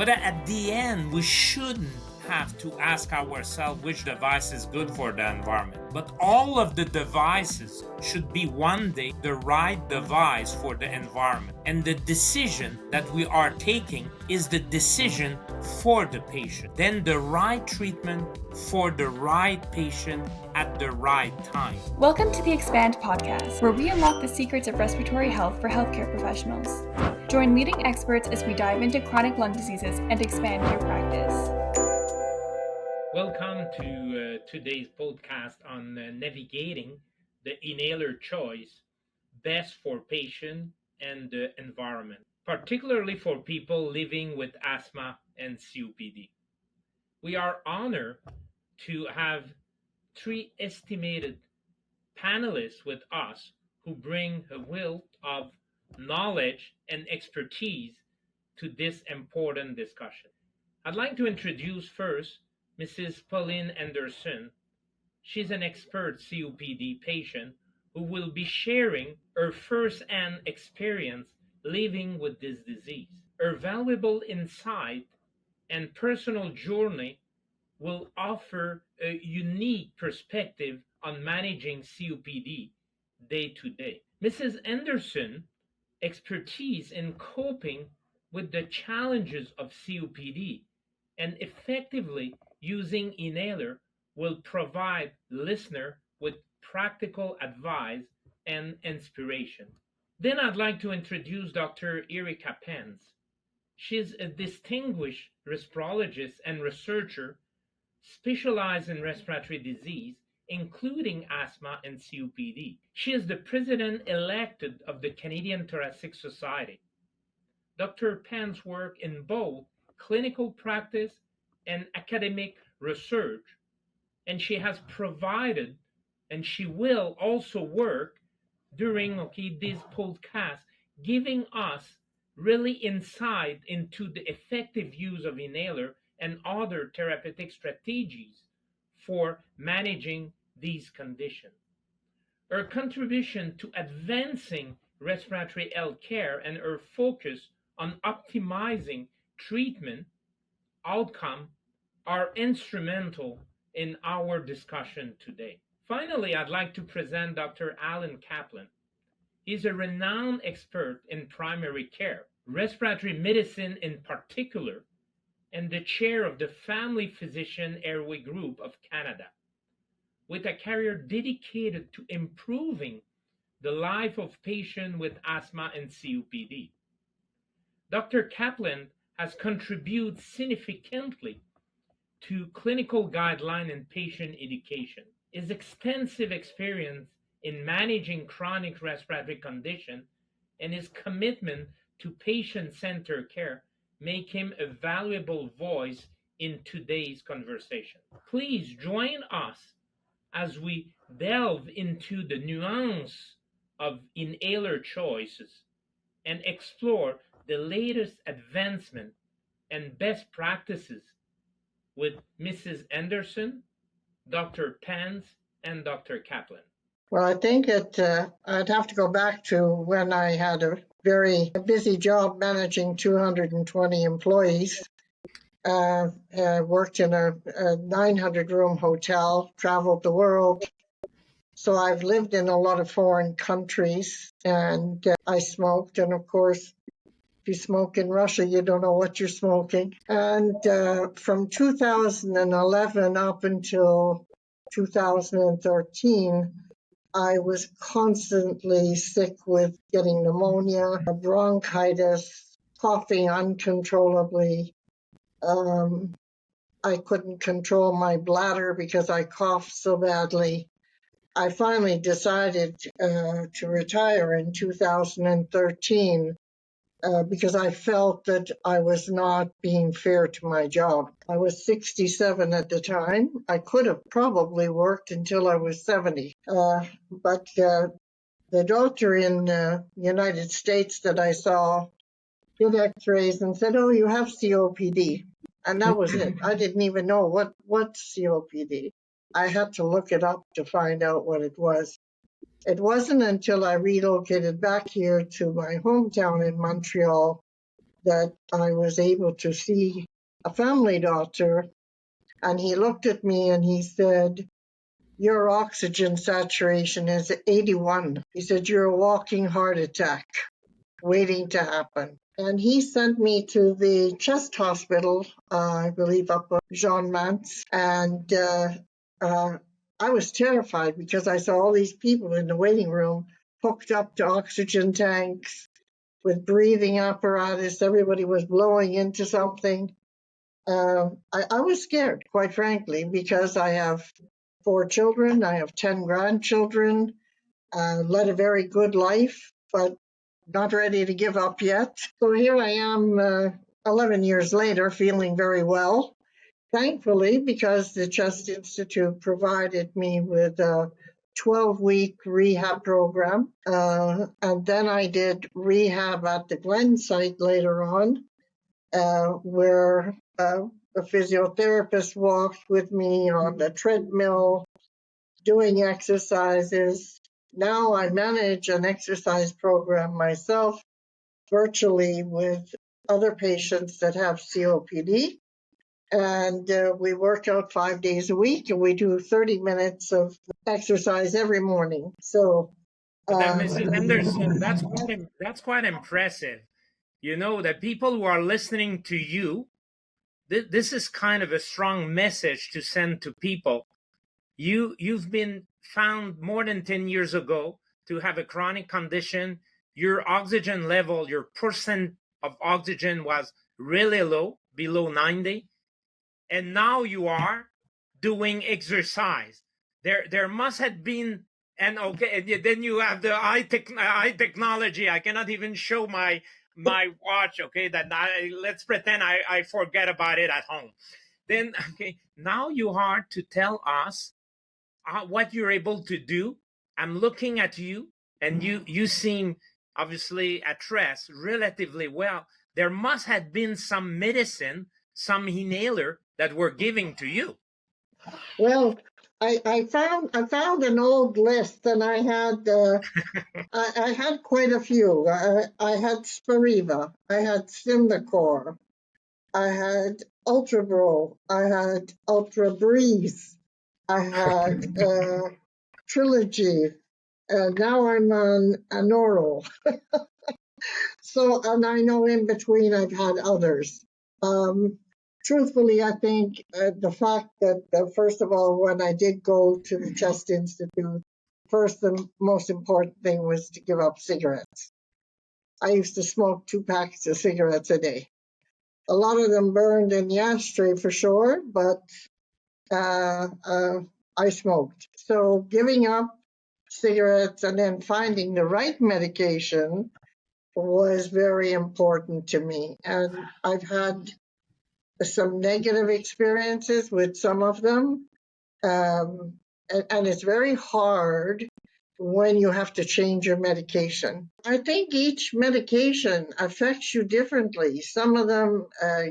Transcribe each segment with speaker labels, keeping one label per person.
Speaker 1: But at the end, we shouldn't have to ask ourselves which device is good for the environment. But all of the devices should be one day the right device for the environment. And the decision that we are taking is the decision for the patient. Then the right treatment for the right patient at the right time.
Speaker 2: Welcome to the Expand podcast, where we unlock the secrets of respiratory health for healthcare professionals. Join leading experts as we dive into chronic lung diseases and expand your practice.
Speaker 1: Welcome to today's podcast on navigating the inhaler choice best for patient and the environment, particularly for people living with asthma and COPD. We are honored to have three estimated panelists with us who bring a wealth of knowledge and expertise to this important discussion. I'd like to introduce first Mrs. Pauline Anderson. She's an expert COPD patient who will be sharing her first-hand experience living with this disease. Her valuable insight and personal journey will offer a unique perspective on managing COPD day to day. Mrs. Anderson's expertise in coping with the challenges of COPD and effectively using inhaler will provide listener with practical advice and inspiration. Then I'd like to introduce Dr. Erika Penz. She's a distinguished respirologist and researcher specialized in respiratory disease, including asthma and COPD. She is the president-elected of the Canadian Thoracic Society. Dr. Penz worked in both clinical practice and academic research, and she has provided, and she will also work during this podcast, giving us really insight into the effective use of inhaler and other therapeutic strategies for managing these conditions. Her contribution to advancing respiratory health care and her focus on optimizing treatment outcome are instrumental in our discussion today. Finally, I'd like to present Dr. Alan Kaplan. He's a renowned expert in primary care, respiratory medicine in particular, and the chair of the Family Physician Airways Group of Canada, with a career dedicated to improving the life of patients with asthma and COPD. Dr. Kaplan has contributed significantly to clinical guideline and patient education. His extensive experience in managing chronic respiratory conditions and his commitment to patient-centered care make him a valuable voice in today's conversation. Please join us as we delve into the nuance of inhaler choices and explore the latest advancement and best practices with Mrs. Anderson, Dr. Penz, and Dr. Kaplan.
Speaker 3: Well, I think I'd have to go back to when I had a very busy job managing 220 employees. I worked in a 900-room hotel, traveled the world. So I've lived in a lot of foreign countries, and I smoked. And of course, if you smoke in Russia, you don't know what you're smoking. And from 2011 up until 2013, I was constantly sick with getting pneumonia, bronchitis, coughing uncontrollably. I couldn't control my bladder because I coughed so badly. I finally decided to retire in 2013 because I felt that I was not being fair to my job. I was 67 at the time. I could have probably worked until I was 70. But the doctor in the United States that I saw did x-rays and said, "Oh, you have COPD." And that was it. I didn't even know what's COPD. I had to look it up to find out what it was. It wasn't until I relocated back here to my hometown in Montreal that I was able to see a family doctor, and he looked at me and he said, "Your oxygen saturation is 81." He said, "You're a walking heart attack waiting to happen." And he sent me to the chest hospital, I believe up on Jean Mance. And I was terrified because I saw all these people in the waiting room hooked up to oxygen tanks with breathing apparatus. Everybody was blowing into something. I was scared, quite frankly, because I have 4 children, I have 10 grandchildren, led a very good life, but not ready to give up yet. So here I am 11 years later, feeling very well, thankfully, because the Chest Institute provided me with a 12-week rehab program. And then I did rehab at the Glen site later on, where a physiotherapist walked with me on the treadmill, doing exercises. Now I manage an exercise program myself virtually with other patients that have COPD. And we work out 5 days a week, and we do 30 minutes of exercise every morning. So,
Speaker 1: But that, Mrs. Henderson, that's quite impressive. You know, the people who are listening to you, this is kind of a strong message to send to people. You've been found more than 10 years ago to have a chronic condition. Your oxygen level, your percent of oxygen was really low, below 90. And now you are doing exercise. There must have been, and okay, then you have the eye technology. I cannot even show my watch, okay, let's pretend I forget about it at home. Then, okay, now you are to tell us what you're able to do. I'm looking at you, and you seem obviously at rest relatively well. There must have been some medicine, some inhaler that were giving to you.
Speaker 3: well, I found an old list, and I had I had quite a few. I had Spiriva, I had Symbicort, I had Ultra Bro, I had Ultra Breeze, I had Trilogy. Now I'm on an oral. So, and I know in between I've had others. Truthfully, I think the fact that, first of all, when I did go to the Chest Institute, first and most important thing was to give up cigarettes. I used to smoke 2 packs of cigarettes a day. A lot of them burned in the ashtray for sure, but I smoked. So giving up cigarettes and then finding the right medication was very important to me. And I've had some negative experiences with some of them. And it's very hard when you have to change your medication. I think each medication affects you differently. Some of them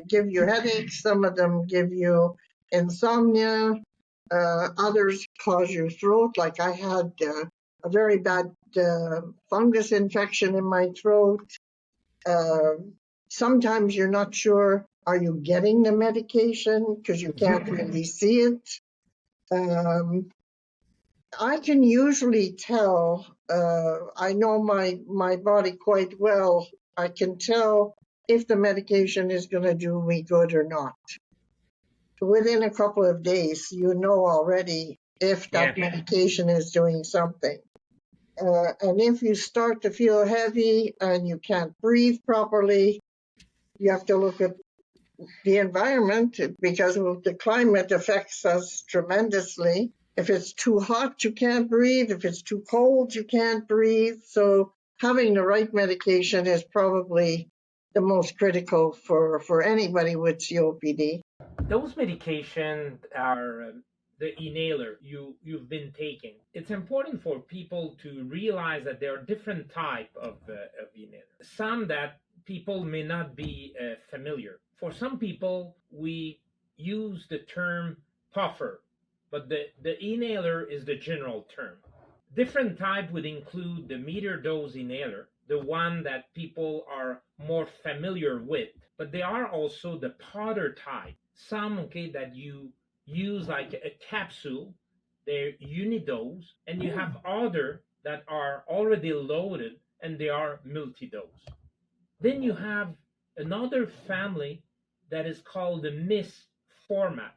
Speaker 3: give you headaches, some of them give you insomnia, others cause you throat. Like I had a very bad fungus infection in my throat. Sometimes you're not sure, are you getting the medication? Because you can't really see it. I can usually tell, I know my body quite well. I can tell if the medication is going to do me good or not. Within a couple of days, you know already if that medication is doing something. And if you start to feel heavy and you can't breathe properly, you have to look at the environment because the climate affects us tremendously. If it's too hot, you can't breathe. If it's too cold, you can't breathe. So having the right medication is probably the most critical for anybody with COPD.
Speaker 1: Those medications are the inhaler you've been taking. It's important for people to realize that there are different type of inhaler. Some that people may not be familiar. For some people, we use the term puffer, but the inhaler is the general term. Different type would include the meter dose inhaler, the one that people are more familiar with. But there are also the powder type. Some, okay, that you use like a capsule, they're unidose, and you have other that are already loaded and they are multi-dose. Then you have another family that is called the MIST format,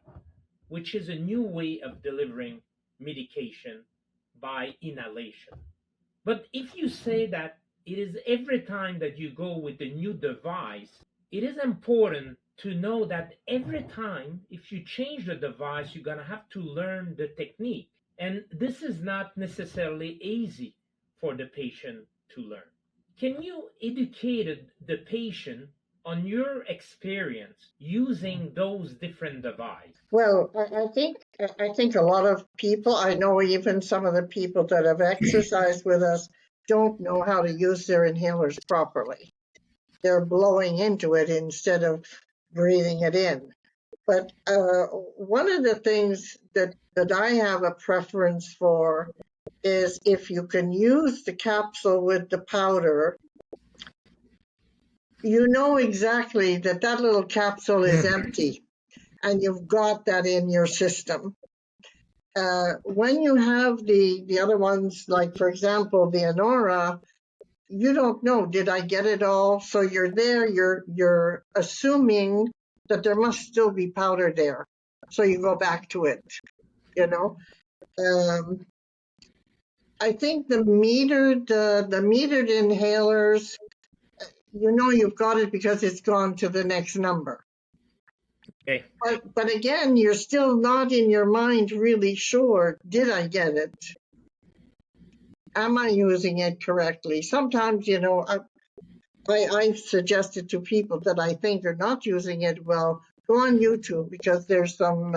Speaker 1: which is a new way of delivering medication by inhalation. But if you say that it is every time that you go with a new device, it is important to know that every time, if you change the device, you're going to have to learn the technique. And this is not necessarily easy for the patient to learn. Can you educate the patient on your experience using those different devices?
Speaker 3: Well, I think a lot of people, I know even some of the people that have exercised with us, don't know how to use their inhalers properly. They're blowing into it instead of breathing it in. But one of the things that I have a preference for is if you can use the capsule with the powder, you know exactly that that little capsule is empty and you've got that in your system. When you have the other ones, like for example, the Anora, you don't know, did I get it all? So you're there, you're assuming that there must still be powder there. So you go back to it, you know. I think the metered inhalers, you know you've got it because it's gone to the next number.
Speaker 1: Okay.
Speaker 3: But again, you're still not in your mind really sure, did I get it? Am I using it correctly? Sometimes, you know, I've suggested to people that I think are not using it well, go on YouTube because there's some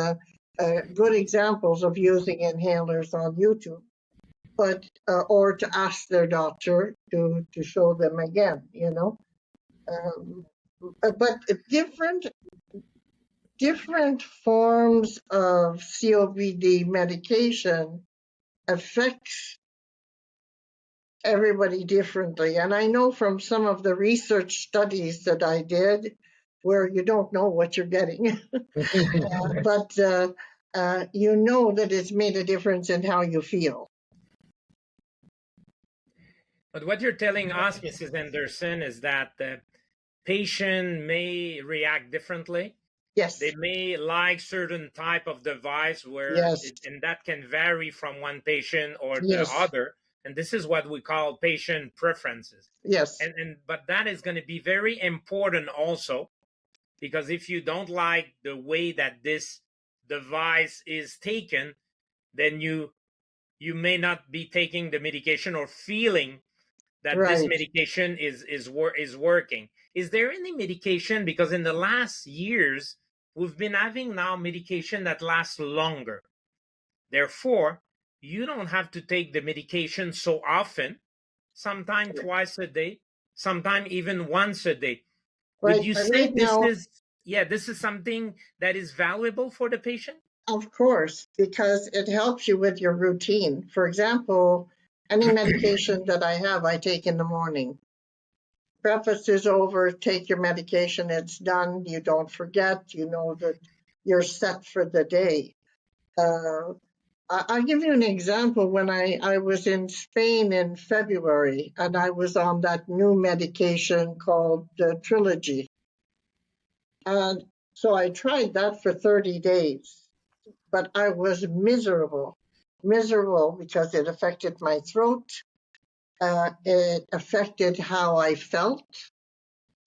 Speaker 3: good examples of using inhalers on YouTube. But or to ask their doctor to show them again, you know. But different forms of COPD medication affects everybody differently. And I know from some of the research studies that I did where you don't know what you're getting, but you know that it's made a difference in how you feel.
Speaker 1: But what you're telling us, Mrs. Anderson, is that the patient may react differently.
Speaker 3: Yes.
Speaker 1: They may like certain type of device and that can vary from one patient or the other. And this is what we call patient preferences.
Speaker 3: Yes.
Speaker 1: But that is going to be very important also, because if you don't like the way that this device is taken, then you may not be taking the medication or feeling that this medication is working. Is there any medication, because in the last years, we've been having now medication that lasts longer. Therefore, you don't have to take the medication so often, sometimes twice a day, sometimes even once a day. Would you say this is something that is valuable for the patient?
Speaker 3: Of course, because it helps you with your routine. For example, any medication that I have, I take in the morning. Breakfast is over, take your medication, it's done, you don't forget, you know that you're set for the day. I'll give you an example. When I was in Spain in February, and I was on that new medication called Trilogy. And so I tried that for 30 days, but I was miserable because it affected my throat. It affected how I felt.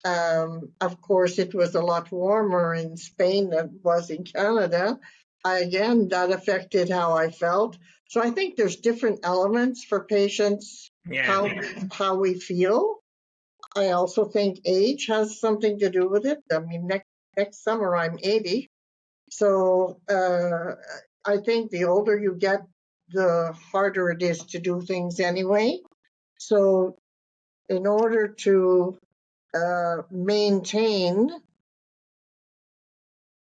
Speaker 3: Of course, it was a lot warmer in Spain than it was in Canada. Again, that affected how I felt. So I think there's different elements for patients, how we feel. I also think age has something to do with it. I mean, next summer I'm 80. So I think the older you get, the harder it is to do things anyway. So in order to maintain,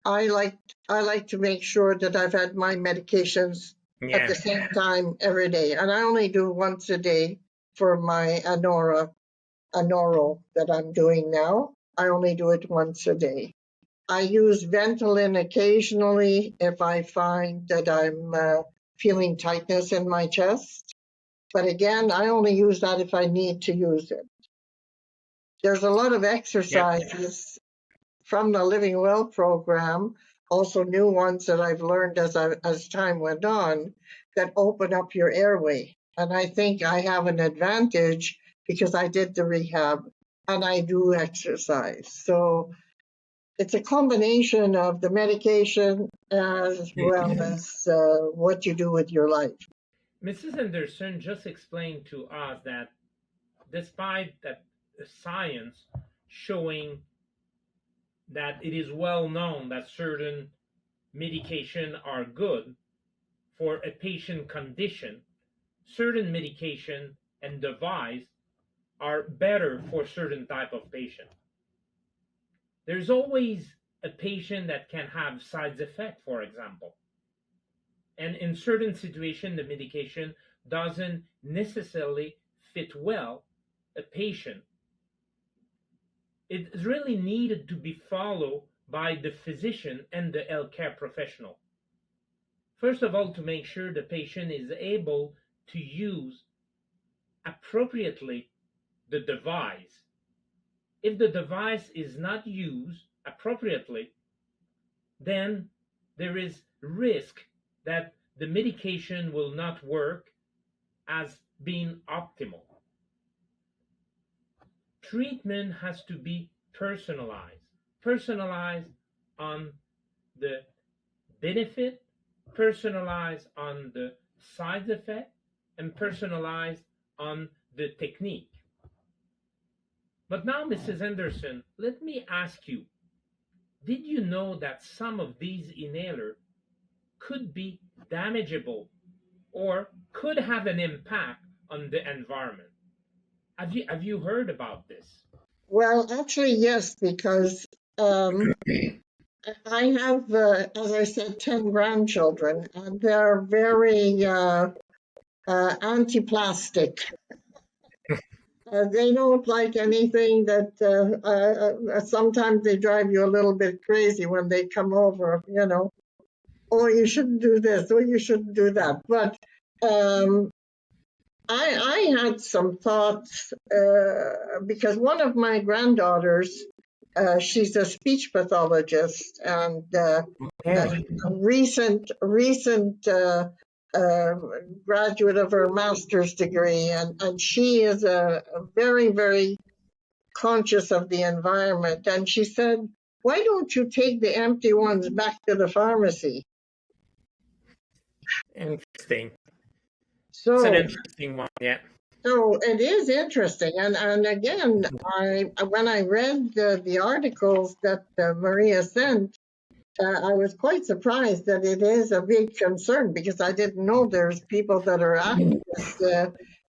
Speaker 3: I like to make sure that I've had my medications at the same time every day. And I only do once a day for my Anora an oral that I'm doing now. I only do it once a day. I use Ventolin occasionally if I find that I'm feeling tightness in my chest. But again, I only use that if I need to use it. There's a lot of exercises from the Living Well program, also new ones that I've learned as time went on, that open up your airway. And I think I have an advantage because I did the rehab and I do exercise. So it's a combination of the medication as well as what you do with your life.
Speaker 1: Mrs. Anderson just explained to us that despite that science showing that it is well known that certain medication are good for a patient condition, certain medication and device are better for certain type of patient. There's always a patient that can have side effect, for example. And in certain situations, the medication doesn't necessarily fit well a patient. It's really needed to be followed by the physician and the healthcare professional. First of all, to make sure the patient is able to use appropriately the device. If the device is not used appropriately, then there is risk that the medication will not work as being optimal. Treatment has to be personalized on the benefit, personalized on the side effect, and personalized on the technique. But now, Mrs. Anderson, let me ask you, did you know that some of these inhalers could be damageable or could have an impact on the environment? Have you heard about this?
Speaker 3: Well, actually, yes, because I have, as I said, 10 grandchildren, and they're very anti-plastic. They don't like anything that sometimes they drive you a little bit crazy when they come over, oh, you shouldn't do this, or you shouldn't do that. But I had some thoughts because one of my granddaughters, she's a speech pathologist and a recent graduate of her master's degree, and she is a very, very conscious of the environment. And she said, why don't you take the empty ones back to the pharmacy?
Speaker 1: Interesting.
Speaker 3: So
Speaker 1: it's an interesting one, yeah.
Speaker 3: So it is interesting, and again, when I read the articles that Maria sent, I was quite surprised that it is a big concern because I didn't know there's people that are activists.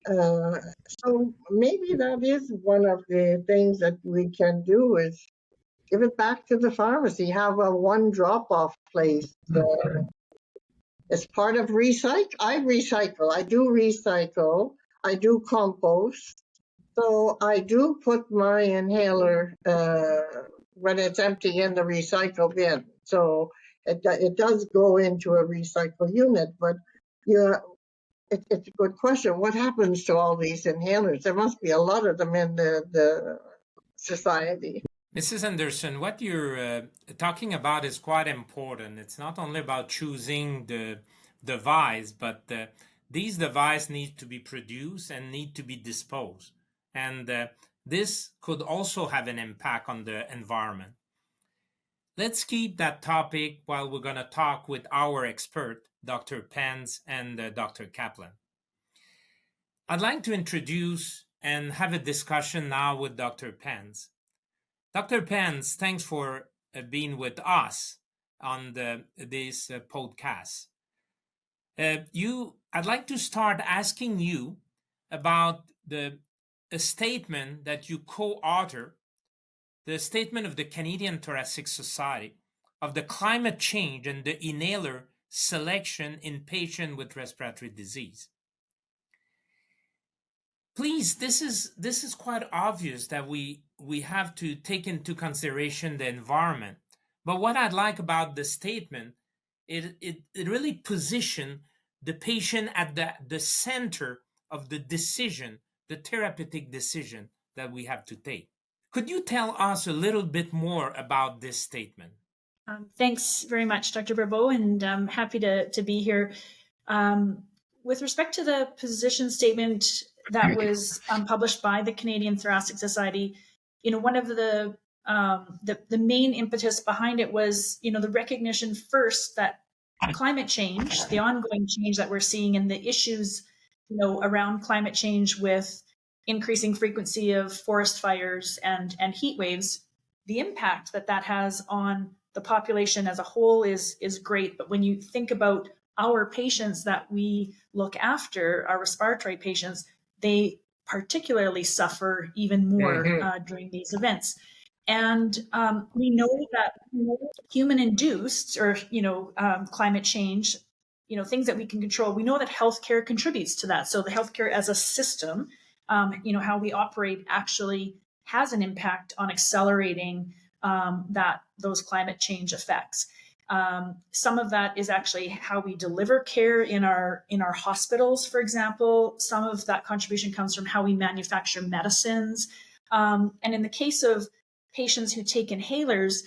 Speaker 3: So maybe that is one of the things that we can do is give it back to the pharmacy, have a one drop-off place. As part of recycle, I do recycle, I do compost. So I do put my inhaler when it's empty in the recycle bin. So it does go into a recycle unit, but it's a good question. What happens to all these inhalers? There must be a lot of them in the society.
Speaker 4: Mrs. Anderson, what you're talking about is quite important. It's not only about choosing the device, but these devices need to be produced and need to be disposed. And this could also have an impact on the environment. Let's keep that topic while we're going to talk with our expert, Dr. Penz and Dr. Kaplan. I'd like to introduce and have a discussion now with Dr. Penz. Dr. Penz, thanks for being with us on this podcast. I'd like to start asking you about a statement that you co-author, the statement of the Canadian Thoracic Society of the climate change and the inhaler selection in patients with respiratory disease. Please, this is quite obvious that we have to take into consideration the environment. But what I'd like about the statement, it really position the patient at the center of the decision, the therapeutic decision that we have to take. Could you tell us a little bit more about this statement?
Speaker 5: Thanks very much, Dr. Barbeau, and I'm happy to be here. With respect to the position statement that was published by the Canadian Thoracic Society, one of the main impetus behind it was, the recognition first that climate change, the ongoing change that we're seeing, and the issues, around climate change with increasing frequency of forest fires and heat waves, the impact that has on the population as a whole is great. But when you think about our patients that we look after, our respiratory patients, they particularly suffer even more during these events. And we know that human-induced or climate change, things that we can control, we know that healthcare contributes to that. So the healthcare as a system, how we operate actually has an impact on accelerating those climate change effects. Some of that is actually how we deliver care in our hospitals, for example. Some of that contribution comes from how we manufacture medicines. And in the case of patients who take inhalers,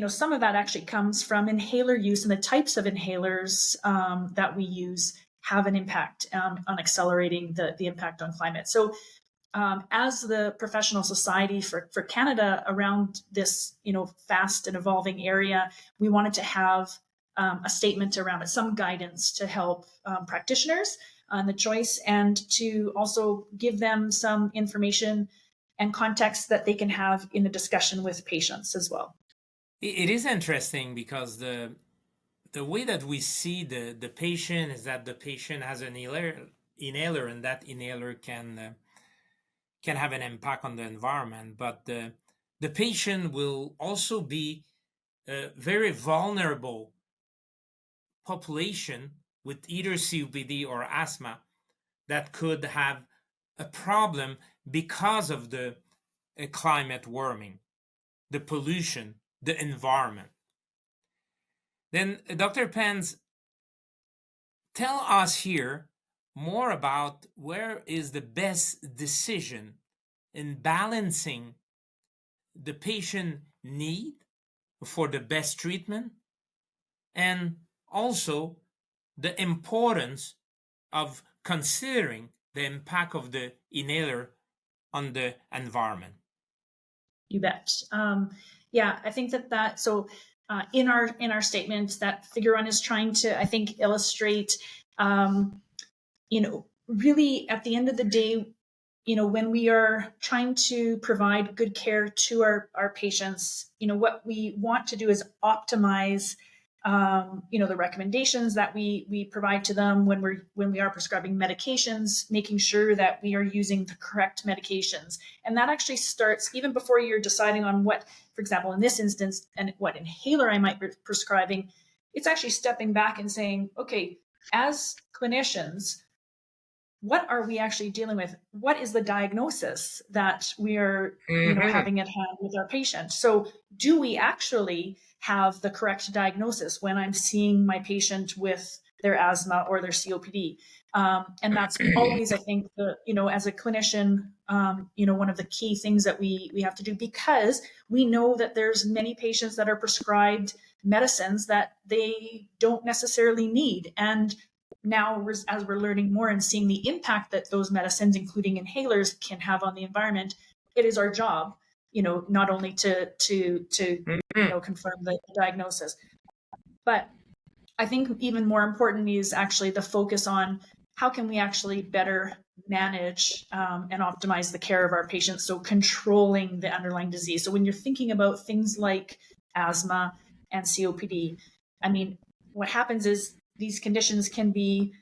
Speaker 5: some of that actually comes from inhaler use, and the types of inhalers that we use have an impact on accelerating the impact on climate. So as the professional society for Canada around this, fast and evolving area, we wanted to have a statement around it, some guidance to help practitioners on the choice, and to also give them some information and context that they can have in a discussion with patients as well.
Speaker 4: It is interesting because the way that we see the patient is that the patient has an inhaler, and that inhaler can have an impact on the environment, but the patient will also be a very vulnerable population with either COPD or asthma that could have a problem because of the climate warming, the pollution, the environment. Then Dr. Penz, tell us here more about where is the best decision in balancing the patient need for the best treatment, and also the importance of considering the impact of the inhaler on the environment.
Speaker 5: You bet. I think that so in our statement, that figure one is trying to, I think, illustrate really at the end of the day, when we are trying to provide good care to our patients, what we want to do is optimize, the recommendations that we provide to them when we are prescribing medications, making sure that we are using the correct medications. And that actually starts even before you're deciding on what, for example, in this instance, and what inhaler I might be prescribing. It's actually stepping back and saying, okay, as clinicians, what are we actually dealing with? What is the diagnosis that we are having at hand with our patient? So do we actually have the correct diagnosis when I'm seeing my patient with their asthma or their COPD? And that's always, I think, as a clinician, one of the key things that we have to do, because we know that there's many patients that are prescribed medicines that they don't necessarily need. And now, as we're learning more and seeing the impact that those medicines, including inhalers, can have on the environment, it is our job, not only to confirm the diagnosis, but I think even more important is actually the focus on how can we actually better manage and optimize the care of our patients, so controlling the underlying disease. So when you're thinking about things like asthma and COPD, I mean, what happens is these conditions can be,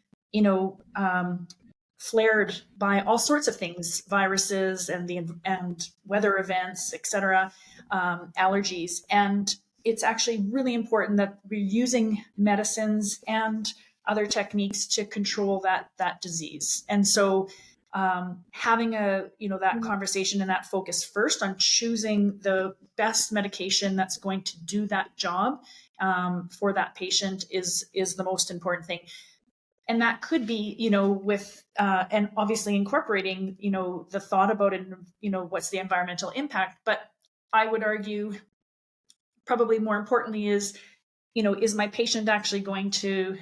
Speaker 5: flared by all sorts of things, viruses and weather events, etc., allergies. And it's actually really important that we're using medicines and other techniques to control that disease. And so having that conversation and that focus first on choosing the best medication that's going to do that job for that patient is the most important thing. And that could be, with, and obviously incorporating, the thought about it, what's the environmental impact. But I would argue probably more importantly is my patient actually going to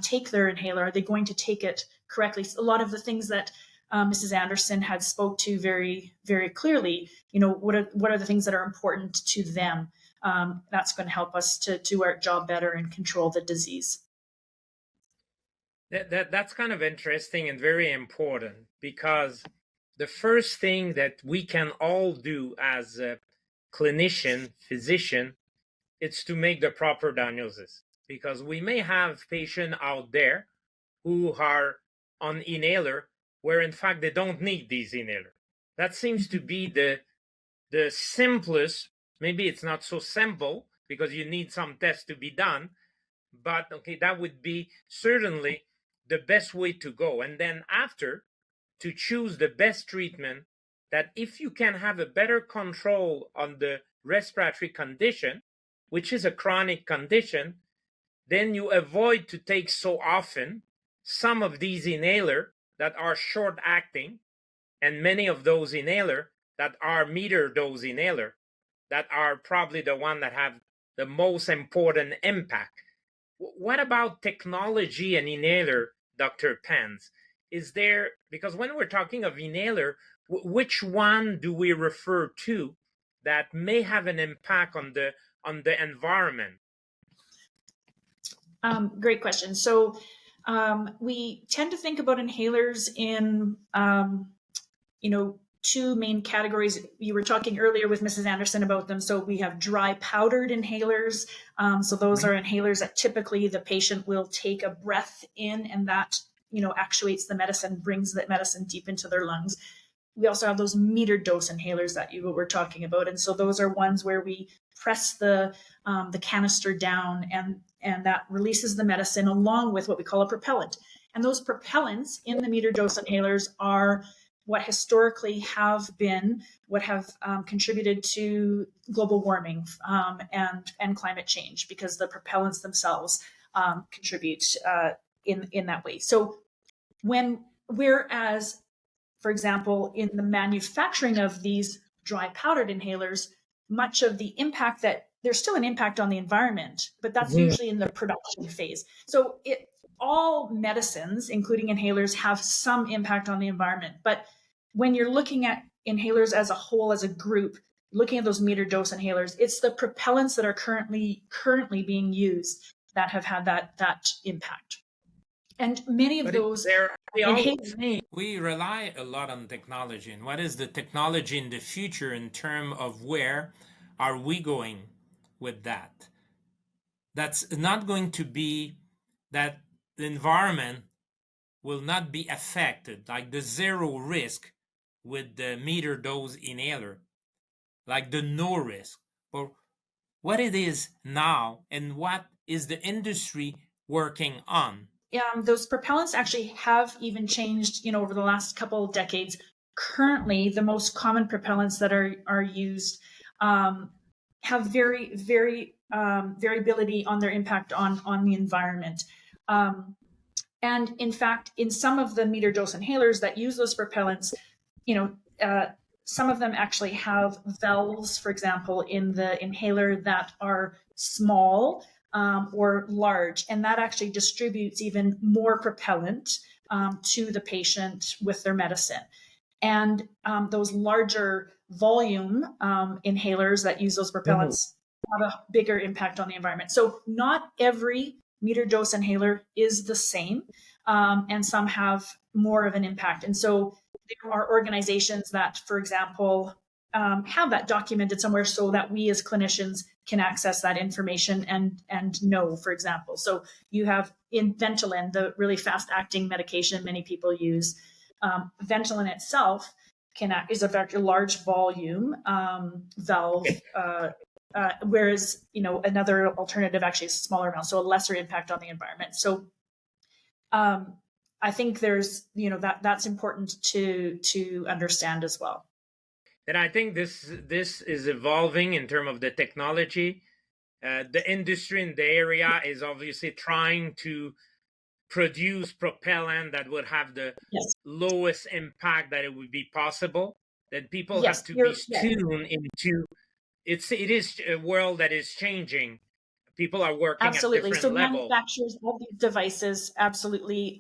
Speaker 5: take their inhaler? Are they going to take it correctly? A lot of the things that Mrs. Anderson had spoke to very, very clearly, what are the things that are important to them? That's going to help us to do our job better and control the disease.
Speaker 1: That's kind of interesting and very important, because the first thing that we can all do as a clinician, physician, is to make the proper diagnosis, because we may have patients out there who are on inhaler where in fact they don't need these inhalers. That seems to be the simplest. Maybe it's not so simple because you need some tests to be done, but okay, that would be certainly the best way to go. And then after, to choose the best treatment, that if you can have a better control on the respiratory condition, which is a chronic condition, then you avoid to take so often some of these inhalers that are short acting, and many of those inhalers that are meter dose inhaler, that are probably the one that have the most important impact. What about technology and inhaler, Dr. Penz? Is there, because when we're talking of inhaler, which one do we refer to that may have an impact on the environment?
Speaker 5: Great question. So we tend to think about inhalers in, two main categories. You were talking earlier with Mrs. Anderson about them. So we have dry powdered inhalers. So those are inhalers that typically the patient will take a breath in, and that, actuates the medicine, brings that medicine deep into their lungs. We also have those meter dose inhalers that you were talking about. And so those are ones where we press the canister down, and that releases the medicine along with what we call a propellant. And those propellants in the meter dose inhalers are what historically have contributed to global warming and climate change, because the propellants themselves contribute in that way. So whereas, for example, in the manufacturing of these dry powdered inhalers, much of the impact there's still an impact on the environment, but that's usually in the production phase. So all medicines, including inhalers, have some impact on the environment. But when you're looking at inhalers as a whole, as a group, looking at those meter dose inhalers, it's the propellants that are currently being used that have had that impact. And many of those
Speaker 4: we rely a lot on technology. And what is the technology in the future in terms of where are we going with that? That's not going to be that the environment will not be affected, like the zero risk with the meter dose inhaler, like the no risk, or what it is now and what is the industry working on.
Speaker 5: Those propellants actually have even changed, over the last couple of decades. Currently, the most common propellants that are used have very, very variability on their impact on the environment. And in fact, in some of the meter dose inhalers that use those propellants, some of them actually have valves, for example, in the inhaler that are small or large, and that actually distributes even more propellant to the patient with their medicine. And those larger volume inhalers that use those propellants have a bigger impact on the environment. So not every meter dose inhaler is the same, and some have more of an impact. And so there are organizations that, for example, have that documented somewhere so that we as clinicians can access that information and know, for example. So you have in Ventolin, the really fast-acting medication many people use. Ventolin itself is a very large volume valve, whereas another alternative actually is a smaller amount, so a lesser impact on the environment. So I think there's, that's important to understand as well.
Speaker 1: And I think this is evolving in terms of the technology. The industry in the area is obviously trying to produce propellant that would have the lowest impact that it would be possible. Then people have to be tuned into it is a world that is changing. People are working
Speaker 5: absolutely.
Speaker 1: at different levels.
Speaker 5: Manufacturers of these devices absolutely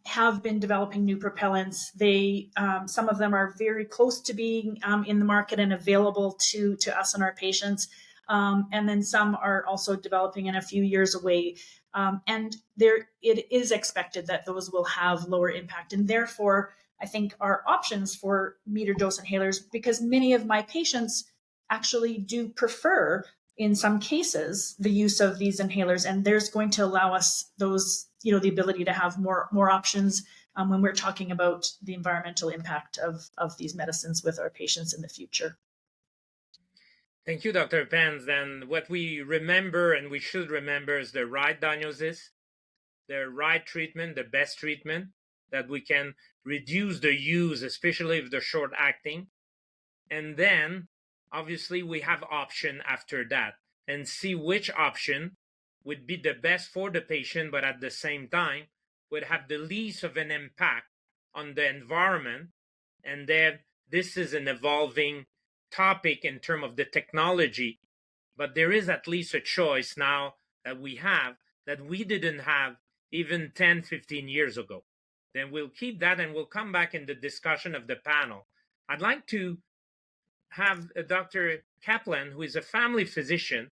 Speaker 5: have been developing new propellants. They some of them are very close to being in the market and available to us and our patients. And then some are also developing and a few years away. And it is expected that those will have lower impact. And therefore, I think our options for meter dose inhalers, because many of my patients actually do prefer, in some cases, the use of these inhalers, and there's going to allow us those, the ability to have more options when we're talking about the environmental impact of these medicines with our patients in the future.
Speaker 1: Thank you, Dr. Penz. Then what we remember and we should remember is the right diagnosis, the right treatment, the best treatment, that we can reduce the use, especially if they're short acting. And then obviously we have option after that and see which option would be the best for the patient, but at the same time would have the least of an impact on the environment. And then this is an evolving topic in terms of the technology, but there is at least a choice now that we have that we didn't have even 10, 15 years ago. Then we'll keep that and we'll come back in the discussion of the panel. I'd like to have Dr. Kaplan, who is a family physician,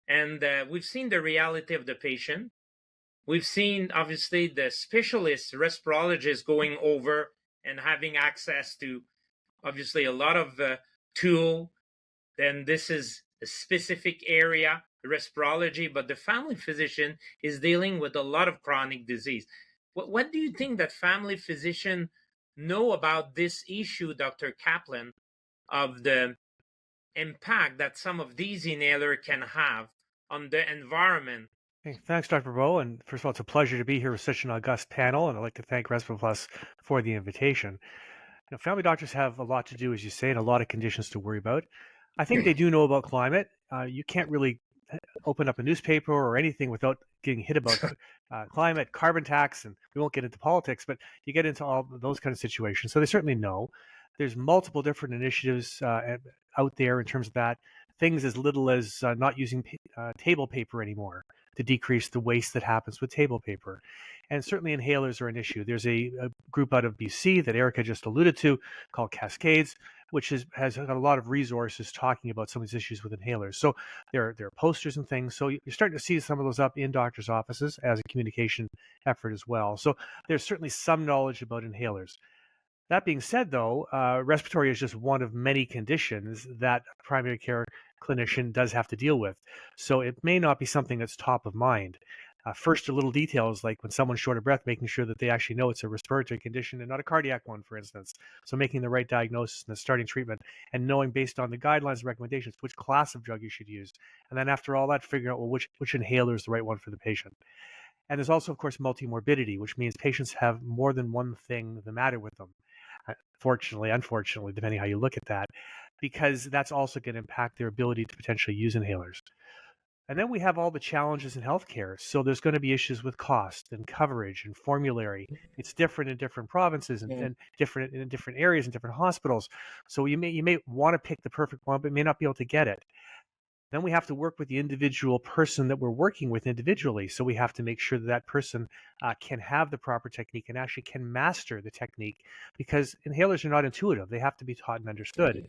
Speaker 1: and we've seen the reality of the patient. We've seen, obviously, the specialist respirologist going over and having access to, obviously, a lot of tool. Then this is a specific area, respirology, but the family physician is dealing with a lot of chronic disease. What do you think that family physician know about this issue, Dr. Kaplan, of the impact that some of these inhalers can have on the environment?
Speaker 6: Hey, thanks, Dr. Bowe. And first of all, it's a pleasure to be here with such an august panel, and I'd like to thank RespirPlus for the invitation. Family doctors have a lot to do, as you say, and a lot of conditions to worry about. I think they do know about climate. You can't really open up a newspaper or anything without getting hit about climate, carbon tax, and we won't get into politics, but you get into all those kind of situations. So they certainly know. There's multiple different initiatives out there in terms of that. Things as little as not using table paper anymore to decrease the waste that happens with table paper. And certainly inhalers are an issue. There's a group out of BC that Erika just alluded to called Cascades, which has got a lot of resources talking about some of these issues with inhalers. So there are posters and things. So you're starting to see some of those up in doctors' offices as a communication effort as well. So there's certainly some knowledge about inhalers. That being said, though, respiratory is just one of many conditions that a primary care clinician does have to deal with. So it may not be something that's top of mind. First, a little details like when someone's short of breath, making sure that they actually know it's a respiratory condition and not a cardiac one, for instance. So making the right diagnosis and the starting treatment and knowing based on the guidelines and recommendations which class of drug you should use. And then after all that, figuring out, well, which inhaler is the right one for the patient. And there's also, of course, multimorbidity, which means patients have more than one thing the matter with them. Fortunately, unfortunately, depending how you look at that, because that's also going to impact their ability to potentially use inhalers. And then we have all the challenges in healthcare. So there's going to be issues with cost and coverage and formulary. It's different in different provinces and different in different areas and different hospitals. So you may want to pick the perfect one, but may not be able to get it. Then we have to work with the individual person that we're working with individually. So we have to make sure that that person can have the proper technique and actually can master the technique, because inhalers are not intuitive. They have to be taught and understood.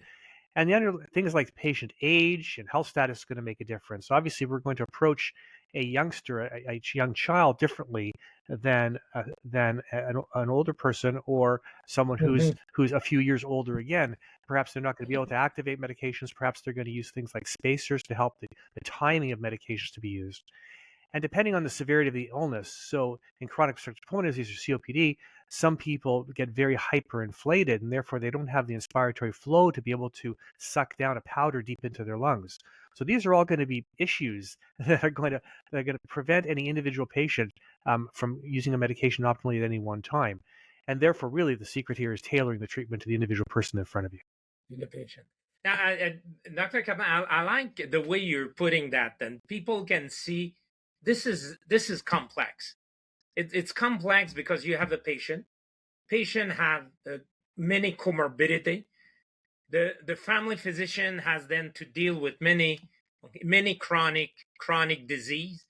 Speaker 6: And the other things like patient age and health status is going to make a difference. So obviously, we're going to approach a youngster, a young child, differently than an older person or someone who's a few years older again. Perhaps they're not going to be able to activate medications. Perhaps they're going to use things like spacers to help the timing of medications to be used. And depending on the severity of the illness, so in chronic obstructive pulmonary disease or COPD, some people get very hyperinflated and therefore they don't have the inspiratory flow to be able to suck down a powder deep into their lungs. So these are all going to be issues that are going to prevent any individual patient from using a medication optimally at any one time. And therefore, really, the secret here is tailoring the treatment to the individual person in front of you.
Speaker 1: The patient. Now, Dr. Kaplan, I like the way you're putting that. Then people can see this is complex. It's complex because you have a patient. Patient have many comorbidity. The family physician has then to deal with many chronic disease.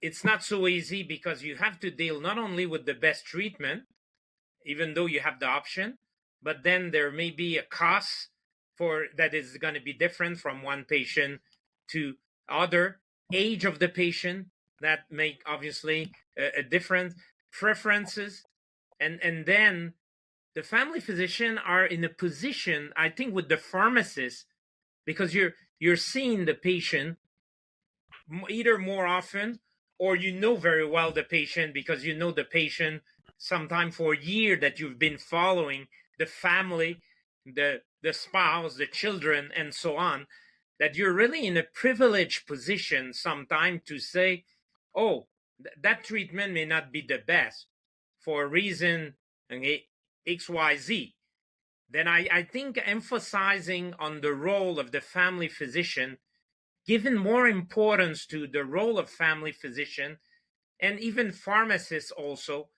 Speaker 1: It's not so easy because you have to deal not only with the best treatment, even though you have the option, but then there may be a cost for that is going to be different from one patient to other. Age of the patient that make obviously a difference, preferences, and then the family physician are in a position, I think, with the pharmacist, because you're seeing the patient either more often, or you know very well the patient because you know the patient sometime for a year that you've been following the family, the spouse, the children, and so on, that you're really in a privileged position sometime to say, oh, that treatment may not be the best for a reason XYZ. Then I think emphasizing on the role of the family physician, giving more importance to the role of family physician and even pharmacists also,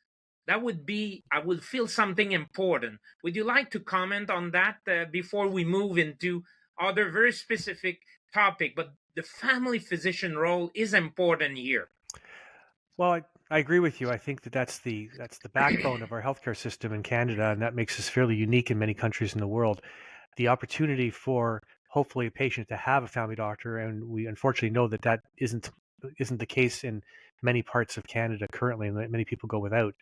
Speaker 1: that would be, I would feel something important. Would you like to comment on that before we move into other very specific topic? But the family physician role is important here.
Speaker 6: Well, I agree with you. I think that's the backbone of our healthcare system in Canada, and that makes us fairly unique in many countries in the world. The opportunity for hopefully a patient to have a family doctor, and we unfortunately know that isn't the case in many parts of Canada currently, and many people go without.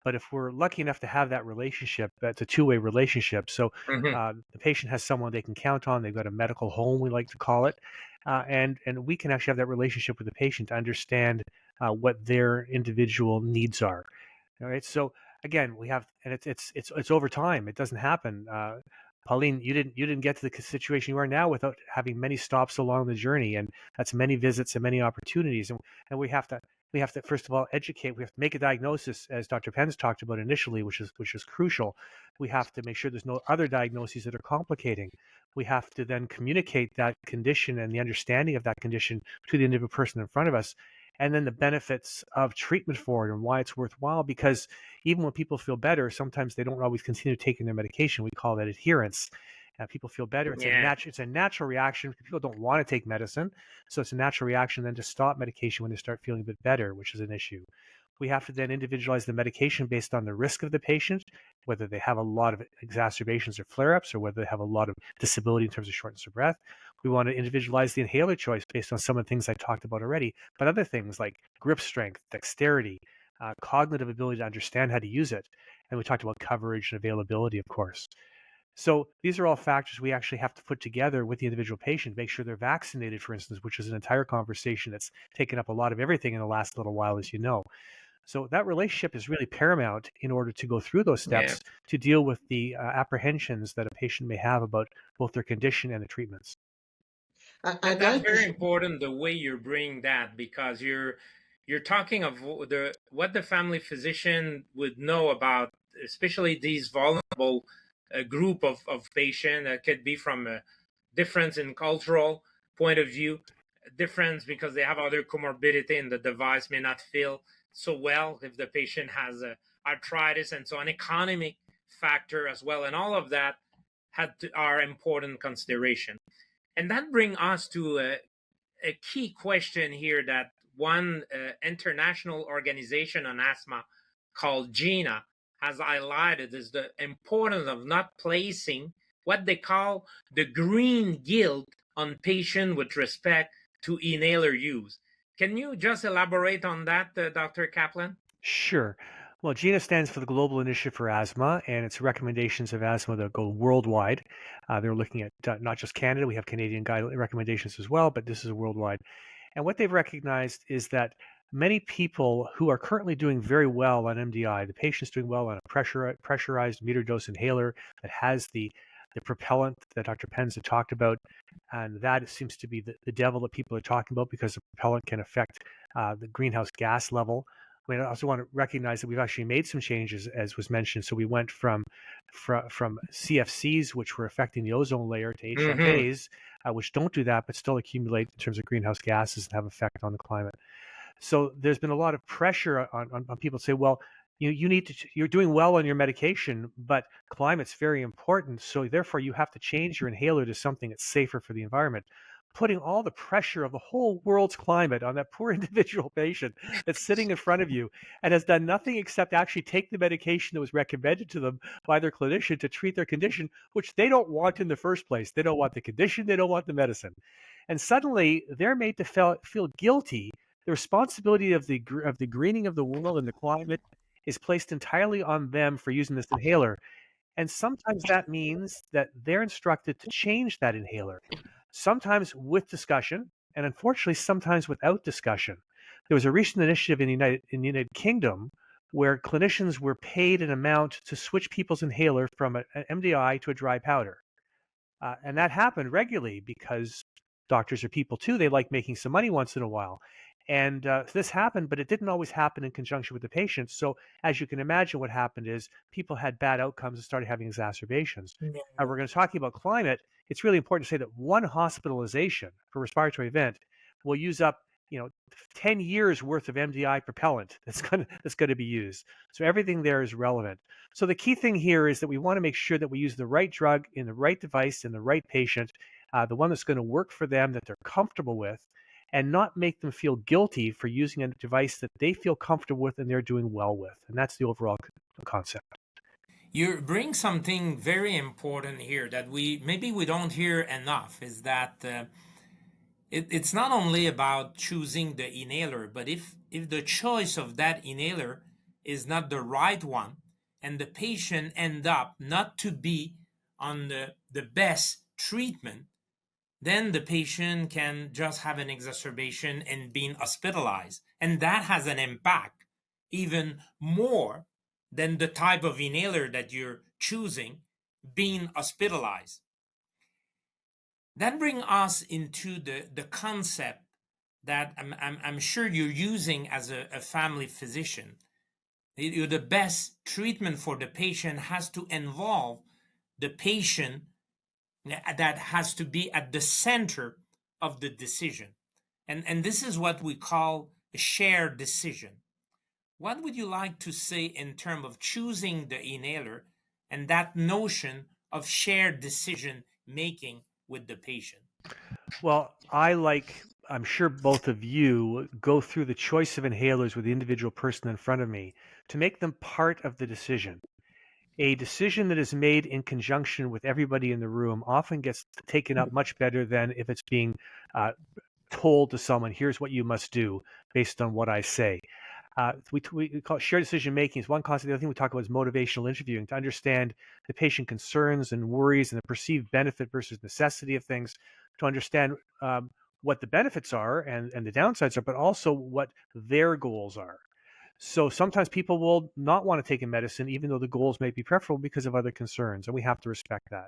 Speaker 6: But if we're lucky enough to have that relationship, that's a two-way relationship. So the patient has someone they can count on. They've got a medical home, we like to call it, and we can actually have that relationship with the patient to understand what their individual needs are. All right. So again, we have, and it's over time. It doesn't happen. Pauline, you didn't get to the situation you are now without having many stops along the journey, and that's many visits and many opportunities. And we have to first of all educate. We have to make a diagnosis, as Dr. Penz talked about initially, which is crucial. We have to make sure there's no other diagnoses that are complicating. We have to then communicate that condition and the understanding of that condition to the individual person in front of us, and then the benefits of treatment for it and why it's worthwhile. Because even when people feel better, sometimes they don't always continue taking their medication. We call that adherence. People feel better. It's a natural reaction. People don't want to take medicine. So it's a natural reaction then to stop medication when they start feeling a bit better, which is an issue. We have to then individualize the medication based on the risk of the patient, whether they have a lot of exacerbations or flare-ups, or whether they have a lot of disability in terms of shortness of breath. We want to individualize the inhaler choice based on some of the things I talked about already, but other things like grip strength, dexterity, cognitive ability to understand how to use it. And we talked about coverage and availability, of course. So these are all factors we actually have to put together with the individual patient, make sure they're vaccinated, for instance, which is an entire conversation that's taken up a lot of everything in the last little while, as you know. So that relationship is really paramount in order to go through those steps to deal with the apprehensions that a patient may have about both their condition and the treatments.
Speaker 1: And that's very important, the way you're bringing that, because you're talking of what the family physician would know about, especially these vulnerable group of patients that could be from a difference in cultural point of view, difference because they have other comorbidity and the device may not feel so well if the patient has arthritis, and so an economic factor as well, and all of that are important consideration. And that brings us to a key question here that one international organization on asthma called GINA has highlighted, is the importance of not placing what they call the green guilt on patients with respect to inhaler use. Can you just elaborate on that, Dr. Kaplan?
Speaker 6: Sure. Well, GINA stands for the Global Initiative for Asthma, and its recommendations of asthma that go worldwide. They're looking at not just Canada. We have Canadian guideline recommendations as well, but this is worldwide. And what they've recognized is that many people who are currently doing very well on MDI, the patient's doing well on a pressurized meter dose inhaler that has the the propellant that Dr. Penz had talked about, and that seems to be the devil that people are talking about because the propellant can affect the greenhouse gas level. I mean, I also want to recognize that we've actually made some changes, as was mentioned. So we went from CFCs, which were affecting the ozone layer, to HFAs, which don't do that, but still accumulate in terms of greenhouse gases and have effect on the climate. So there's been a lot of pressure on people to say, well, you need to, you're doing well on your medication, but climate's very important. So therefore you have to change your inhaler to something that's safer for the environment, putting all the pressure of the whole world's climate on that poor individual patient that's sitting in front of you and has done nothing except actually take the medication that was recommended to them by their clinician to treat their condition, which they don't want in the first place. They don't want the condition, they don't want the medicine. And suddenly they're made to feel guilty. The responsibility of the greening of the world and the climate is placed entirely on them for using this inhaler. And sometimes that means that they're instructed to change that inhaler, sometimes with discussion, and unfortunately, sometimes without discussion. There was a recent initiative in the United Kingdom where clinicians were paid an amount to switch people's inhaler from an MDI to a dry powder. And that happened regularly because doctors are people too. They like making some money once in a while. And this happened, but it didn't always happen in conjunction with the patient. So as you can imagine, what happened is people had bad outcomes and started having exacerbations. And we're going to talk about climate. It's really important to say that one hospitalization for respiratory event will use up 10 years worth of MDI propellant that's going to be used. So everything there is relevant. So the key thing here is that we want to make sure that we use the right drug in the right device in the right patient, the one that's going to work for them, that they're comfortable with, and not make them feel guilty for using a device that they feel comfortable with and they're doing well with. And that's the overall concept.
Speaker 4: You bring something very important here that we don't hear enough, is that it's not only about choosing the inhaler, but if the choice of that inhaler is not the right one and the patient end up not to be on the best treatment, then the patient can just have an exacerbation and being hospitalized. And that has an impact even more than the type of inhaler that you're choosing, being hospitalized. That brings us into the concept that I'm sure you're using as a family physician. The best treatment for the patient has to involve the patient, that has to be at the center of the decision. And this is what we call a shared decision. What would you like to say in terms of choosing the inhaler and that notion of shared decision making with the patient?
Speaker 6: Well, I'm sure both of you go through the choice of inhalers with the individual person in front of me to make them part of the decision. A decision that is made in conjunction with everybody in the room often gets taken up much better than if it's being told to someone, here's what you must do based on what I say. We call it shared decision making. Is one concept. The other thing we talk about is motivational interviewing, to understand the patient concerns and worries and the perceived benefit versus necessity of things, to understand what the benefits are and the downsides are, but also what their goals are. So sometimes people will not want to take a medicine, even though the goals may be preferable because of other concerns, and we have to respect that.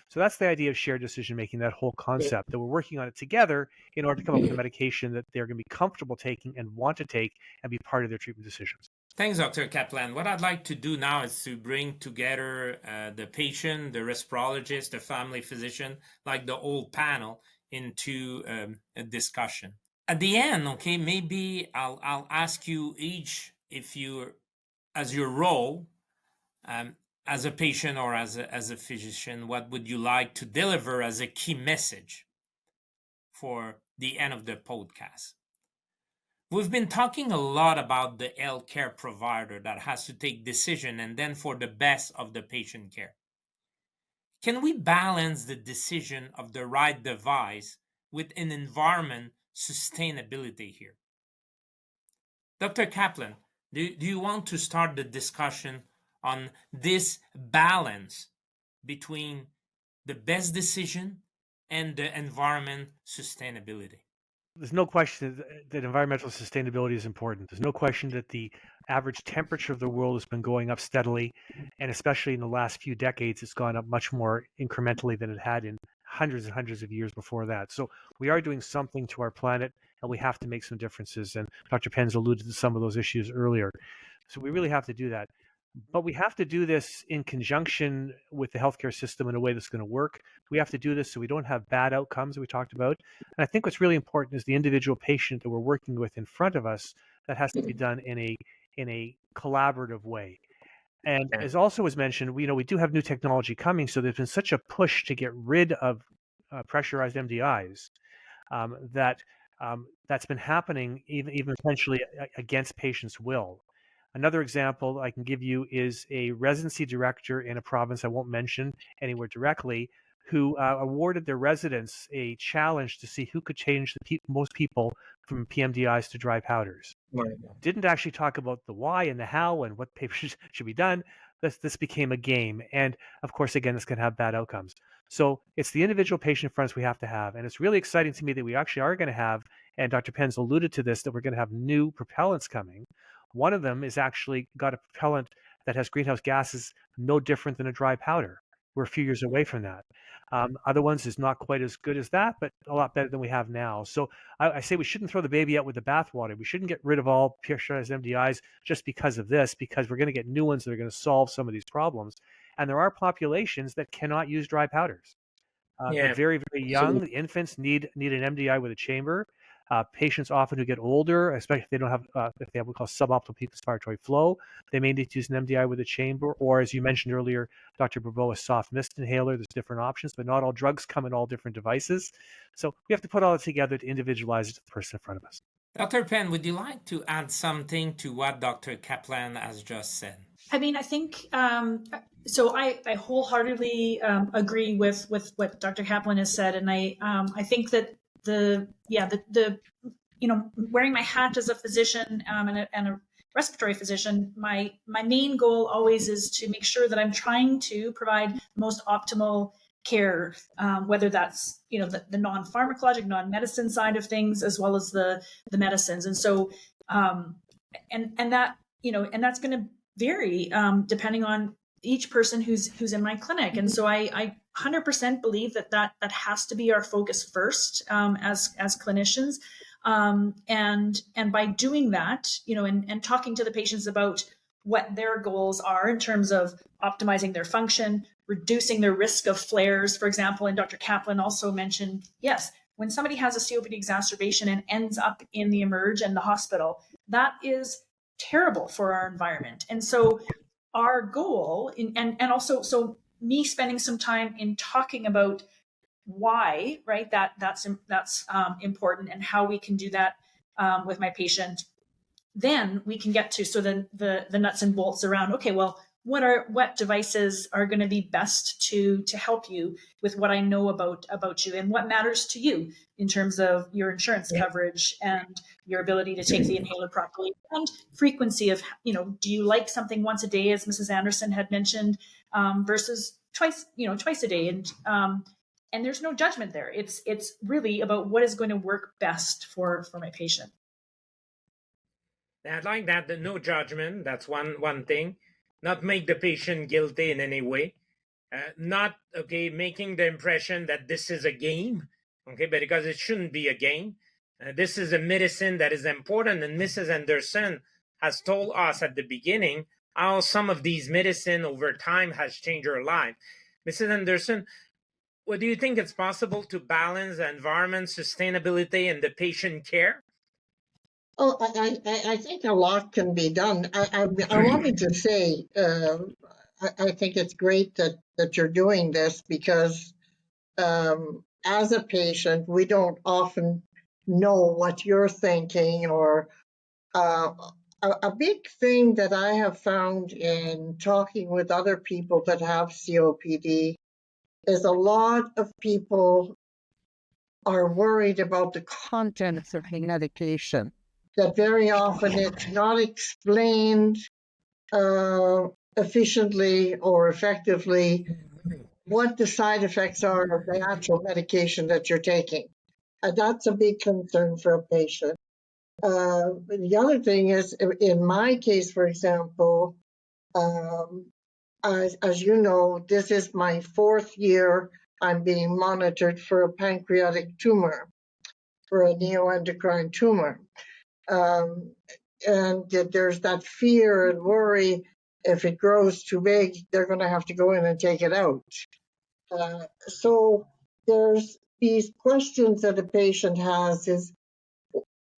Speaker 6: So that's the idea of shared decision making, that whole concept, that we're working on it together in order to come up with a medication that they're going to be comfortable taking and want to take and be part of their treatment decisions.
Speaker 4: Thanks, Dr. Kaplan. What I'd like to do now is to bring together the patient, the respirologist, the family physician, like the whole panel, into a discussion. At the end, okay, maybe I'll ask you each, if you, as your role, as a patient or as a physician, what would you like to deliver as a key message for the end of the podcast? We've been talking a lot about the healthcare provider that has to take decision and then for the best of the patient care. Can we balance the decision of the right device with an environment sustainability here? Dr. Kaplan, do you want to start the discussion on this balance between the best decision and the environment sustainability?
Speaker 6: there's no question that environmental sustainability is important. There's no question that the average temperature of the world has been going up steadily, and especially in the last few decades, it's gone up much more incrementally than it had in hundreds and hundreds of years before that. So we are doing something to our planet, and we have to make some differences. And Dr. Penz alluded to some of those issues earlier. So we really have to do that. But we have to do this in conjunction with the healthcare system in a way that's going to work. We have to do this so we don't have bad outcomes that we talked about. And I think what's really important is the individual patient that we're working with in front of us. That has to be done in a collaborative way. And as also was mentioned, we do have new technology coming. So there's been such a push to get rid of pressurized MDIs that's been happening even potentially against patients' will. Another example I can give you is a residency director in a province I won't mention anywhere directly, who awarded their residents a challenge to see who could change most people from PMDIs to dry powders. Right. Didn't actually talk about the why and the how and what papers should be done. This became a game. And of course, again, it's going to have bad outcomes. So it's the individual patient fronts we have to have. And it's really exciting to me that we actually are going to have, and Dr. Penz alluded to this, that we're going to have new propellants coming. One of them is actually got a propellant that has greenhouse gases no different than a dry powder. We're a few years away from that. Other ones is not quite as good as that, but a lot better than we have now. So I say we shouldn't throw the baby out with the bathwater. We shouldn't get rid of all pressurized MDIs just because of this, because we're going to get new ones that are going to solve some of these problems. And there are populations that cannot use dry powders. They're very, very young. The infants need an MDI with a chamber. Patients often who get older, especially if they don't have, if they have what we call suboptimal peak respiratory flow, they may need to use an MDI with a chamber, or as you mentioned earlier, Dr. Bourbeau, a soft mist inhaler. There's different options, but not all drugs come in all different devices. So we have to put all it together to individualize it to the person in front of us.
Speaker 4: Dr. Penn, would you like to add something to what Dr. Kaplan has just said?
Speaker 5: I mean, I think, so I wholeheartedly agree with what Dr. Kaplan has said. And I think that wearing my hat as a physician and a respiratory physician, my main goal always is to make sure that I'm trying to provide the most optimal care, whether that's the non-pharmacologic, non-medicine side of things, as well as the medicines. And so and that's going to vary depending on each person who's in my clinic. And so I 100% believe that has to be our focus first as clinicians. And by doing that, and talking to the patients about what their goals are in terms of optimizing their function, reducing their risk of flares, for example. And Dr. Kaplan also mentioned, yes, when somebody has a COPD exacerbation and ends up in the emerge and the hospital, that is terrible for our environment. And so our goal, and also, so me spending some time in talking about why, right, that's important and how we can do that with my patient, then we can get to the nuts and bolts around, okay, well, what devices are going to be best to help you with what I know about you and what matters to you in terms of your insurance coverage and your ability to take the inhaler properly and frequency of, do you like something once a day, as Mrs. Anderson had mentioned, versus twice a day. And there's no judgment there. It's really about what is going to work best for my patient.
Speaker 1: I like that, the no judgment. That's one thing. Not make the patient guilty in any way. Not, making the impression that this is a game, but because it shouldn't be a game. This is a medicine that is important, and Mrs. Anderson has told us at the beginning how some of these medicine over time has changed her life. Mrs. Anderson, what do you think it's possible to balance the environment, sustainability, and the patient care?
Speaker 3: Oh, I think a lot can be done. I wanted to say, I think it's great that you're doing this because as a patient, we don't often know what you're thinking, or a big thing that I have found in talking with other people that have COPD is a lot of people are worried about the contents of the medication. That very often it's not explained efficiently or effectively what the side effects are of the actual medication that you're taking. That's a big concern for a patient. The other thing is, in my case, for example, as you know, this is my 4th year I'm being monitored for a pancreatic tumor, for a neuroendocrine tumor. And there's that fear and worry, if it grows too big, they're going to have to go in and take it out. So there's these questions that a patient has is,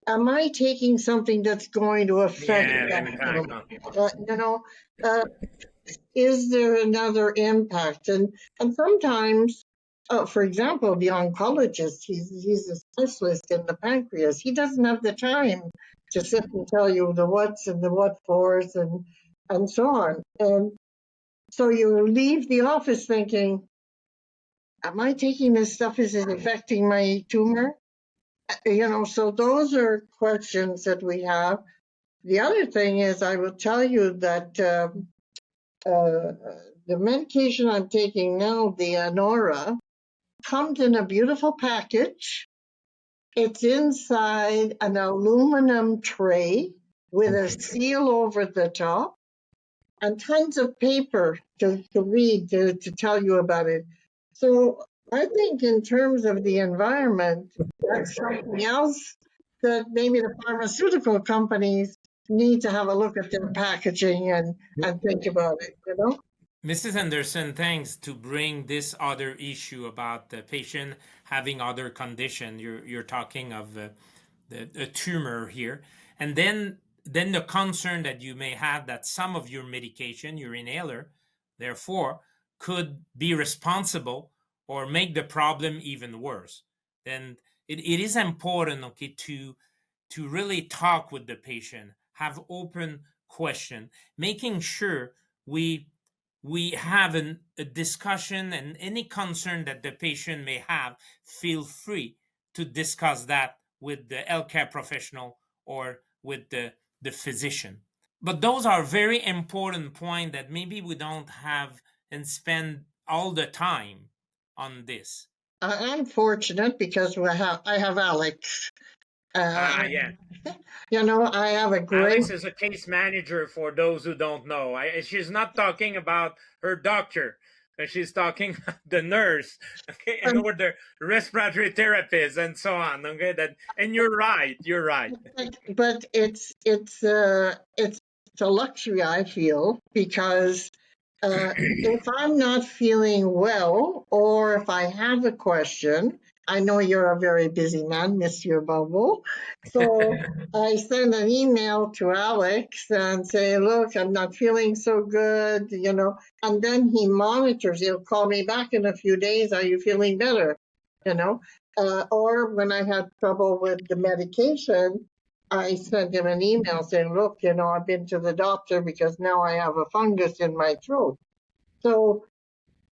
Speaker 3: am I taking something that's going to affect is there another impact? And sometimes, for example, the oncologist, he's a specialist in the pancreas. He doesn't have the time to sit and tell you the what's and the what fors and so on. And so you leave the office thinking, am I taking this stuff? Is it affecting my tumor? So those are questions that we have. The other thing is, I will tell you that the medication I'm taking now, the Anora, comes in a beautiful package. It's inside an aluminum tray with a seal over the top and tons of paper to read, to tell you about it. So I think in terms of the environment, that's something else that maybe the pharmaceutical companies need to have a look at their packaging and think about it,
Speaker 4: Mrs. Anderson, thanks to bring this other issue about the patient having other condition. You're talking of a tumor here. And then the concern that you may have that some of your medication, your inhaler, therefore, could be responsible or make the problem even worse. Then it is important, okay, to really talk with the patient, have open question, making sure we have a discussion, and any concern that the patient may have, feel free to discuss that with the healthcare professional or with the physician. But those are very important points that maybe we don't have and spend all the time on this.
Speaker 3: I'm fortunate because I have Alex.
Speaker 1: Yeah.
Speaker 3: I have a great...
Speaker 1: Alex is a case manager, for those who don't know. She's not talking about her doctor. She's talking about the nurse, okay, or the respiratory therapist and so on. Okay, and you're right.
Speaker 3: But it's a luxury, I feel, because if I'm not feeling well, or if I have a question, I know you're a very busy man, Monsieur Bubble. So I send an email to Alex and say, look, I'm not feeling so good, and then he monitors. He'll call me back in a few days. Are you feeling better? Or when I had trouble with the medication, I sent him an email saying, look, I've been to the doctor because now I have a fungus in my throat. So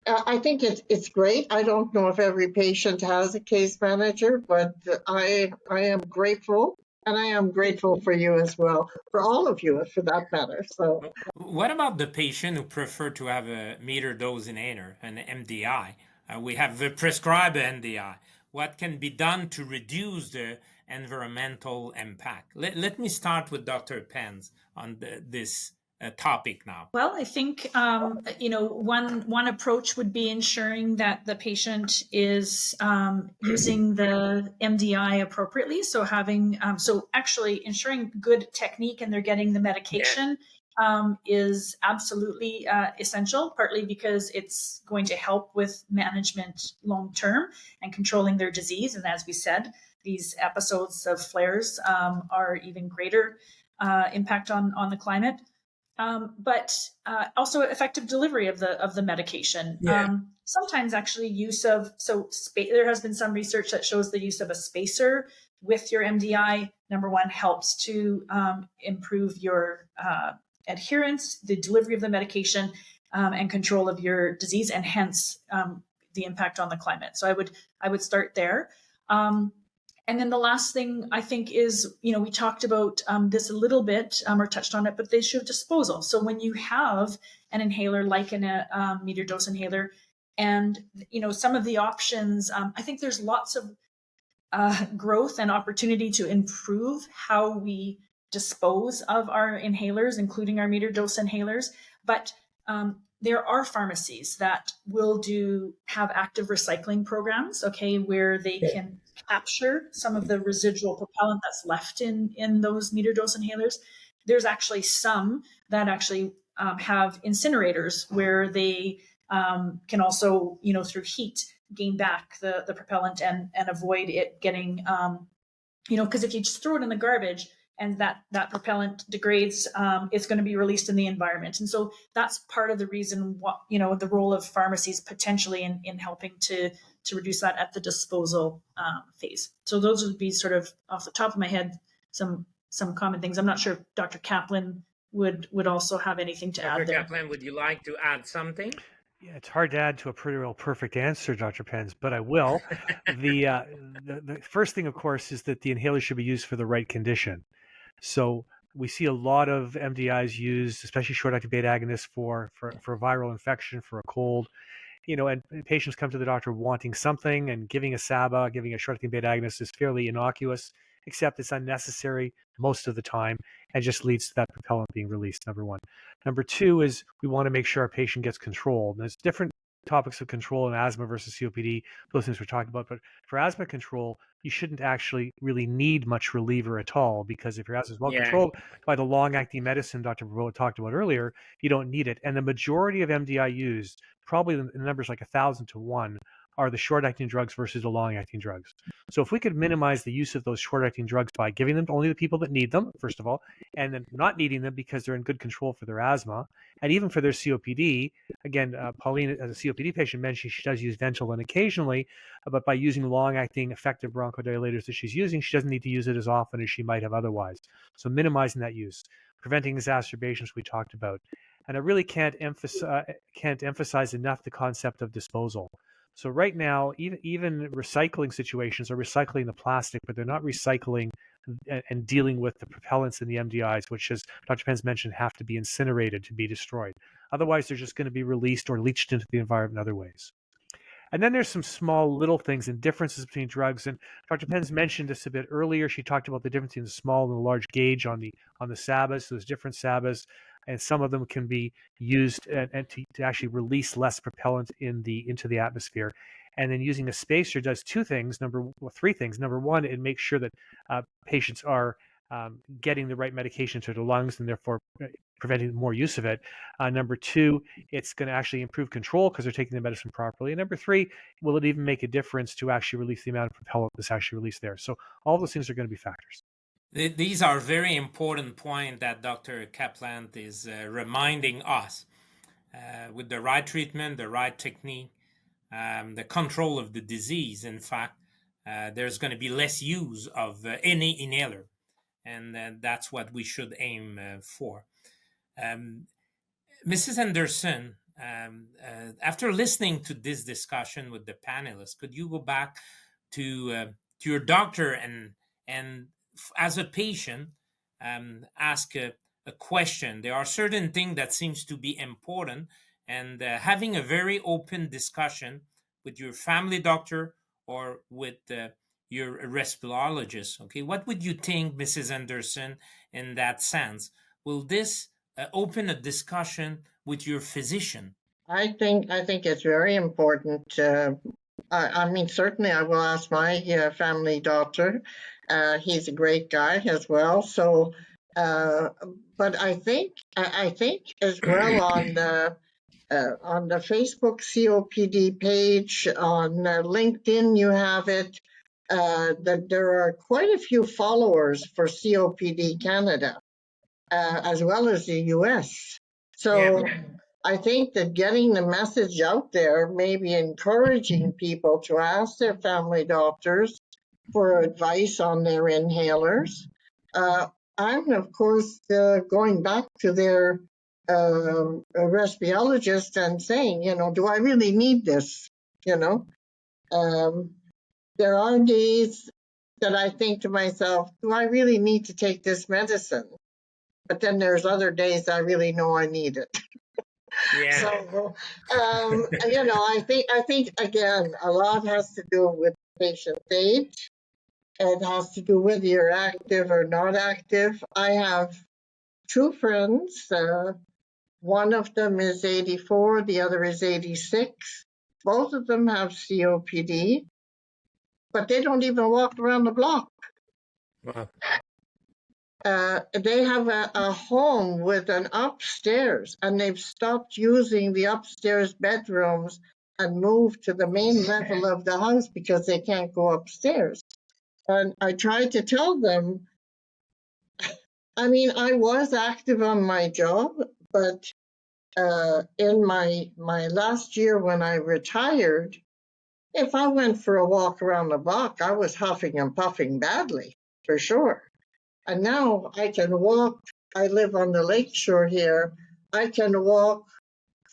Speaker 3: I think it's great. I don't know if every patient has a case manager, but I am grateful, and I am grateful for you as well, for all of you, for that matter. So,
Speaker 4: what about the patient who prefer to have a meter dose inhaler, an MDI? We have prescribed MDI. What can be done to reduce the environmental impact? Let me start with Dr. Penz on this topic now.
Speaker 5: Well, I think one approach would be ensuring that the patient is using the MDI appropriately. So actually ensuring good technique and they're getting the medication is absolutely essential, partly because it's going to help with management long term and controlling their disease. And as we said, these episodes of flares are even greater impact on the climate. But also effective delivery of the medication. Sometimes actually there has been some research that shows the use of a spacer with your MDI, number one, helps to improve your adherence, the delivery of the medication, and control of your disease, and hence the impact on the climate. So I would start there. And then the last thing I think is, we talked about this a little bit or touched on it, but the issue of disposal. So when you have an inhaler like a meter dose inhaler, and some of the options, I think there's lots of growth and opportunity to improve how we dispose of our inhalers, including our metered dose inhalers. But there are pharmacies that will have active recycling programs, okay, where they can capture some of the residual propellant that's left in those metered dose inhalers. There's actually some that actually have incinerators where they can also, through heat, gain back the propellant and avoid it getting, because if you just throw it in the garbage and that propellant degrades, it's going to be released in the environment. And so that's part of the reason the role of pharmacies potentially in helping to reduce that at the disposal phase. So those would be sort of off the top of my head, some common things. I'm not sure if Dr. Kaplan would also have anything to add there.
Speaker 1: Dr. Kaplan, would you like to add something?
Speaker 6: Yeah, it's hard to add to a pretty real perfect answer, Dr. Penz, but I will. The first thing, of course, is that the inhaler should be used for the right condition. So we see a lot of MDIs used, especially short-acting beta agonists for viral infection, for a cold. And patients come to the doctor wanting something, and giving a SABA, giving a short-acting beta agonist is fairly innocuous, except it's unnecessary most of the time and just leads to that propellant being released, number one. Number two is we want to make sure our patient gets controlled. And there's different topics of control in asthma versus COPD, those things we're talking about. But for asthma control, you shouldn't actually really need much reliever at all, because if your asthma is well controlled by the long-acting medicine Dr. Barbeau talked about earlier, you don't need it. And the majority of MDI used, probably the numbers like 1,000 to 1, are the short-acting drugs versus the long-acting drugs. So if we could minimize the use of those short-acting drugs by giving them to only the people that need them, first of all, and then not needing them because they're in good control for their asthma, and even for their COPD, again, Pauline, as a COPD patient, mentioned she does use Ventolin occasionally, but by using long-acting effective bronchodilators that she's using, she doesn't need to use it as often as she might have otherwise. So minimizing that use, preventing exacerbations we talked about. And I really can't emphasize enough the concept of disposal. So right now, even recycling situations are recycling the plastic, but they're not recycling and dealing with the propellants in the MDIs, which, as Dr. Penz mentioned, have to be incinerated to be destroyed. Otherwise, they're just going to be released or leached into the environment in other ways. And then there's some small little things and differences between drugs. And Dr. Penz mentioned this a bit earlier. She talked about the difference between the small and the large gauge on the SABAs. So there's different SABAs, and some of them can be used and to actually release less propellant into the atmosphere. And then using a spacer does three things. Number one, it makes sure that patients are getting the right medication to the lungs and therefore preventing more use of it. Number two, it's going to actually improve control because they're taking the medicine properly. And number three, will it even make a difference to actually release the amount of propellant that's actually released there? So all those things are going to be factors.
Speaker 4: These are very important points that Dr. Kaplan is reminding us. With the right treatment, the right technique, the control of the disease, in fact, there's going to be less use of any inhaler. And that's what we should aim for. Mrs. Anderson, after listening to this discussion with the panelists, could you go back to your doctor and as a patient, ask a question? There are certain things that seems to be important, and having a very open discussion with your family doctor or with your respirologist. Okay, what would you think, Mrs. Anderson, in that sense? Will this open a discussion with your physician?
Speaker 3: I think it's very important. I mean, certainly I will ask my family doctor. He's a great guy as well. So, but I think as well on the Facebook COPD page, on LinkedIn, you have it. That there are quite a few followers for COPD Canada, as well as the US. So I think that getting the message out there, maybe encouraging people to ask their family doctors for advice on their inhalers. I'm, of course, going back to their respirologist and saying, do I really need this? There are days that I think to myself, do I really need to take this medicine? But then there's other days I really know I need it.
Speaker 1: Yeah.
Speaker 3: So, I think again, a lot has to do with patient age, It has to do whether you're active or not active. I have two friends. One of them is 84, the other is 86. Both of them have COPD, but they don't even walk around the block.
Speaker 4: Wow.
Speaker 3: They have a home with an upstairs, and they've stopped using the upstairs bedrooms and moved to the main level of the house because they can't go upstairs. And I tried to tell them, I mean, I was active on my job, but in my last year when I retired, if I went for a walk around the block, I was huffing and puffing badly, for sure. And now I can walk. I live on the lakeshore here. I can walk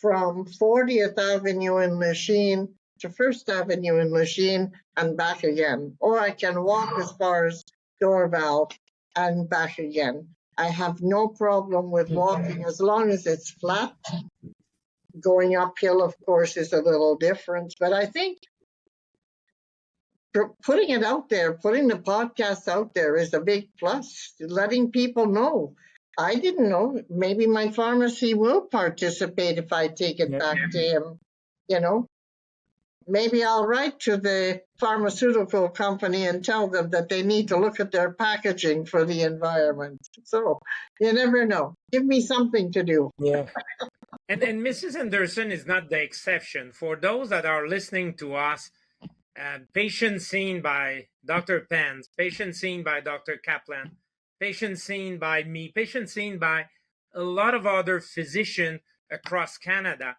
Speaker 3: from 40th Avenue in Lachine to First Avenue in Lachine and back again. Or I can walk as far as Dorval and back again. I have no problem with walking as long as it's flat. Going uphill, of course, is a little different. But I think putting it out there, putting the podcast out there is a big plus, letting people know. I didn't know. Maybe my pharmacy will participate if I take it back to him, you know. Maybe I'll write to the pharmaceutical company and tell them that they need to look at their packaging for the environment. So you never know. Give me something to do.
Speaker 4: Yeah.
Speaker 1: And Mrs. Anderson is not the exception. For those that are listening to us, patient seen by Dr. Penz, patient seen by Dr. Kaplan, patient seen by me, patient seen by a lot of other physicians across Canada.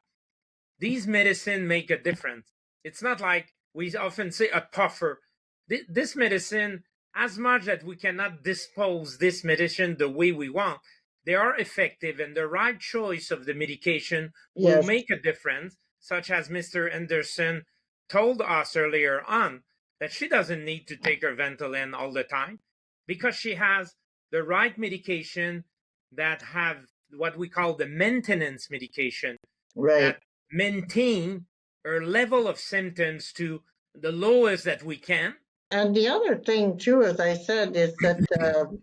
Speaker 1: These medicine make a difference. It's not like we often say a puffer. This medicine, as much that we cannot dispose this medicine the way we want, they are effective, and the right choice of the medication will make a difference, such as Mr. Anderson told us earlier on, that she doesn't need to take her Ventolin all the time because she has the right medication that have what we call the maintenance medication, that maintain her level of symptoms to the lowest that we can.
Speaker 3: And the other thing too, as I said, is that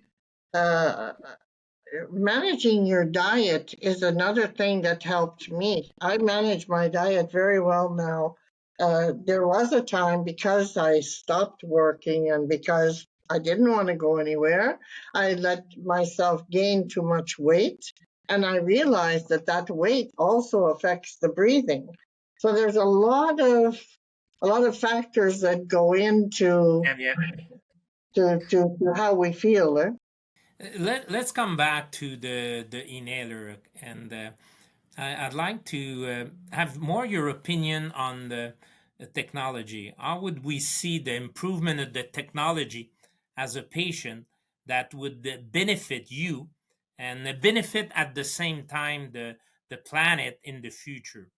Speaker 3: managing your diet is another thing that helped me. I manage my diet very well now. There was a time, because I stopped working and because I didn't want to go anywhere, I let myself gain too much weight, and I realized that that weight also affects the breathing. So there's a lot of factors that go into to how we feel.
Speaker 4: Let's come back to the inhaler, and I'd like to have more your opinion on the technology. How would we see the improvement of the technology as a patient that would benefit you and benefit at the same time the planet in the future?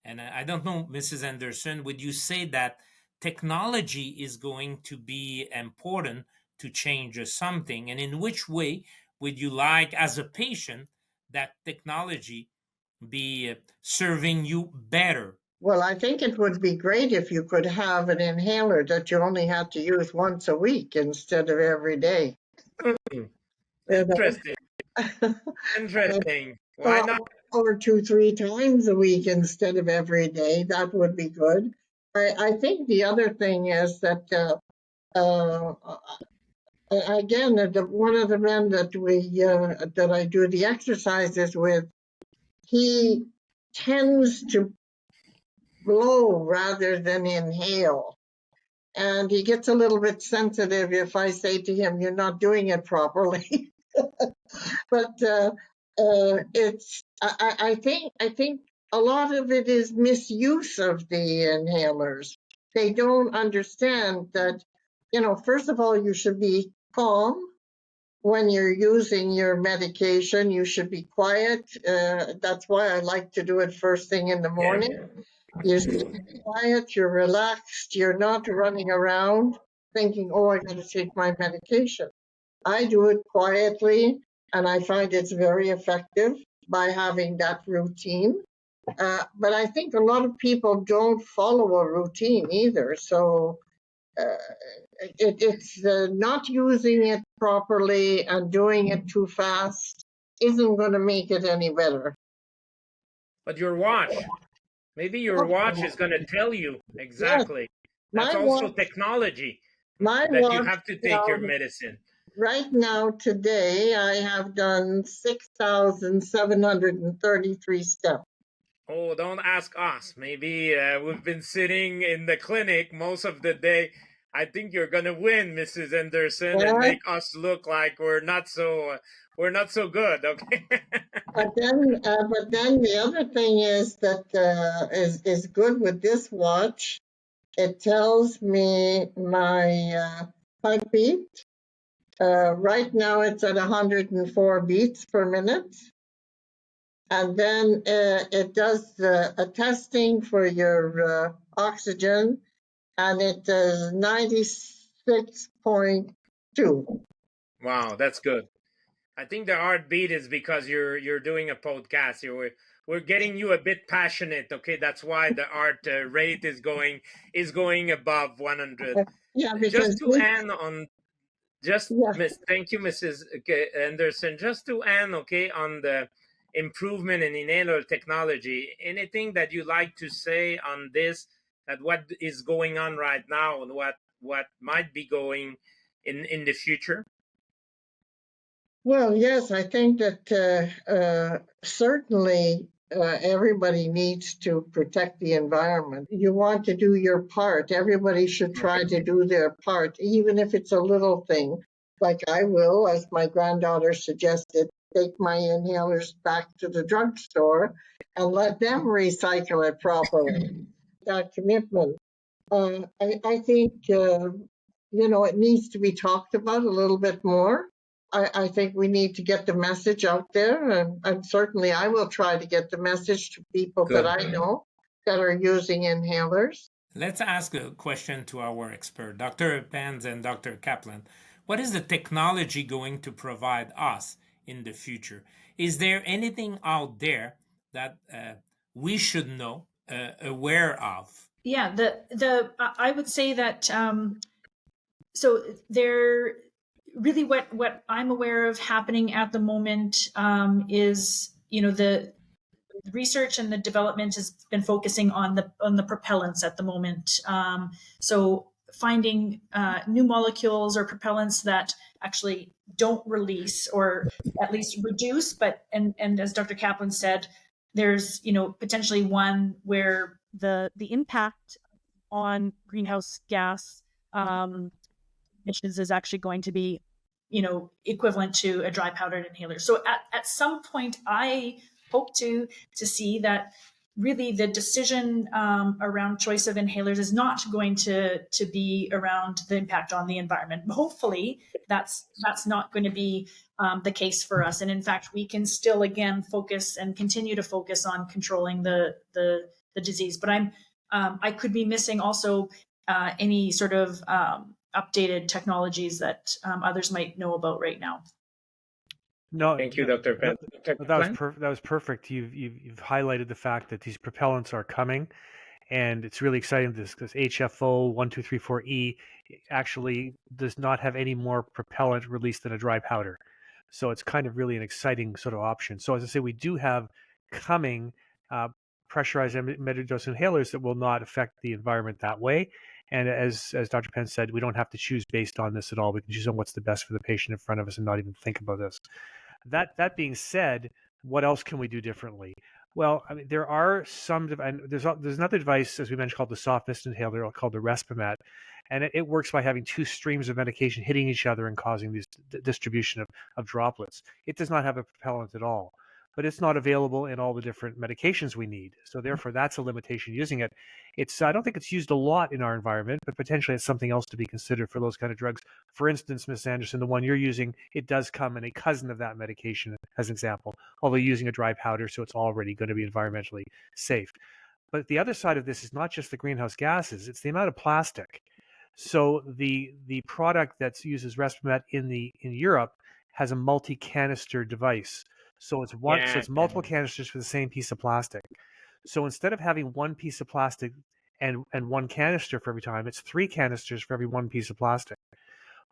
Speaker 4: And I don't know, Mrs. Anderson, would you say that technology is going to be important to change something? And in which way would you like, as a patient, that technology be serving you better?
Speaker 3: Well, I think it would be great if you could have an inhaler that you only had to use once a week instead of every day.
Speaker 1: Interesting. Interesting. Why not?
Speaker 3: Or 2-3 times a week instead of every day. That would be good. I think the other thing is that again, one of the men that that I do the exercises with, he tends to blow rather than inhale. And he gets a little bit sensitive if I say to him, "You're not doing it properly." But I think a lot of it is misuse of the inhalers. They don't understand that, first of all, you should be calm when you're using your medication. You should be quiet. That's why I like to do it first thing in the morning. You're quiet, you're relaxed, you're not running around thinking, "Oh, I got to take my medication." I do it quietly, and I find it's very effective by having that routine. But I think a lot of people don't follow a routine either. So it's not using it properly and doing it too fast isn't going to make it any better.
Speaker 1: But your watch, maybe your watch is going to tell you exactly. Yes. That's also watch, technology that you have to take your medicine.
Speaker 3: Right now, today, I have done 6,733 steps.
Speaker 1: Oh, don't ask us. Maybe we've been sitting in the clinic most of the day. I think you're gonna win, Mrs. Anderson, and make us look like we're not so good. Okay.
Speaker 3: but then the other thing is that is good with this watch. It tells me my heartbeat. Right now, it's at 104 beats per minute. And then it does a testing for your oxygen, and it does 96.2.
Speaker 1: Wow, that's good. I think the heartbeat is because you're doing a podcast. We're getting you a bit passionate. Okay, that's why the heart rate is going above 100.
Speaker 3: Yeah, because
Speaker 1: thank you, Mrs. Anderson. Just to end, okay, on the improvement in inhaler technology, anything that you like to say on this, that what is going on right now and what might be going in the future?
Speaker 3: Well, yes, I think that certainly everybody needs to protect the environment. You want to do your part. Everybody should try to do their part, even if it's a little thing. Like I will, as my granddaughter suggested, take my inhalers back to the drugstore and let them recycle it properly. That commitment. I think, it needs to be talked about a little bit more. I think we need to get the message out there, and certainly I will try to get the message to people that I know that are using inhalers.
Speaker 4: Let's ask a question to our expert, Dr. Penz and Dr. Kaplan. What is the technology going to provide us in the future? Is there anything out there that we should know, aware of?
Speaker 5: Yeah, I would say that so there really what I'm aware of happening at the moment is the research and the development has been focusing on the propellants at the moment. So finding new molecules or propellants that actually don't release or at least reduce, and as Dr. Kaplan said, there's potentially one where
Speaker 7: the impact on greenhouse gas emissions is actually going to be
Speaker 5: equivalent to a dry powdered inhaler. So at some point I hope to see that really the decision around choice of inhalers is not going to be around the impact on the environment. Hopefully that's not going to be the case for us. And in fact, we can still again focus and continue to focus on controlling the disease. But I could be missing also any sort of updated technologies that others might know about right now.
Speaker 6: No,
Speaker 1: thank you, Dr. Penz.
Speaker 6: That was perfect. You've highlighted the fact that these propellants are coming, and it's really exciting because HFO 1234E actually does not have any more propellant released than a dry powder. So it's kind of really an exciting sort of option. So as I say, we do have coming pressurized metered-dose inhalers that will not affect the environment that way. And as Dr. Penz said, we don't have to choose based on this at all. We can choose on what's the best for the patient in front of us and not even think about this. That being said, what else can we do differently? Well, I mean, there are some, and there's another device, as we mentioned, called the soft mist inhaler, called the Respimat, and it works by having two streams of medication hitting each other and causing this distribution of droplets. It does not have a propellant at all, but it's not available in all the different medications we need. So therefore, that's a limitation using it. I don't think it's used a lot in our environment, but potentially it's something else to be considered for those kind of drugs. For instance, Ms. Anderson, the one you're using, it does come in a cousin of that medication, as an example, although using a dry powder, so it's already going to be environmentally safe. But the other side of this is not just the greenhouse gases, it's the amount of plastic. So the product that uses Respimat in Europe has a multi-canister device. So it's multiple canisters for the same piece of plastic. So instead of having one piece of plastic and one canister for every time. It's 3 canisters for every one piece of plastic.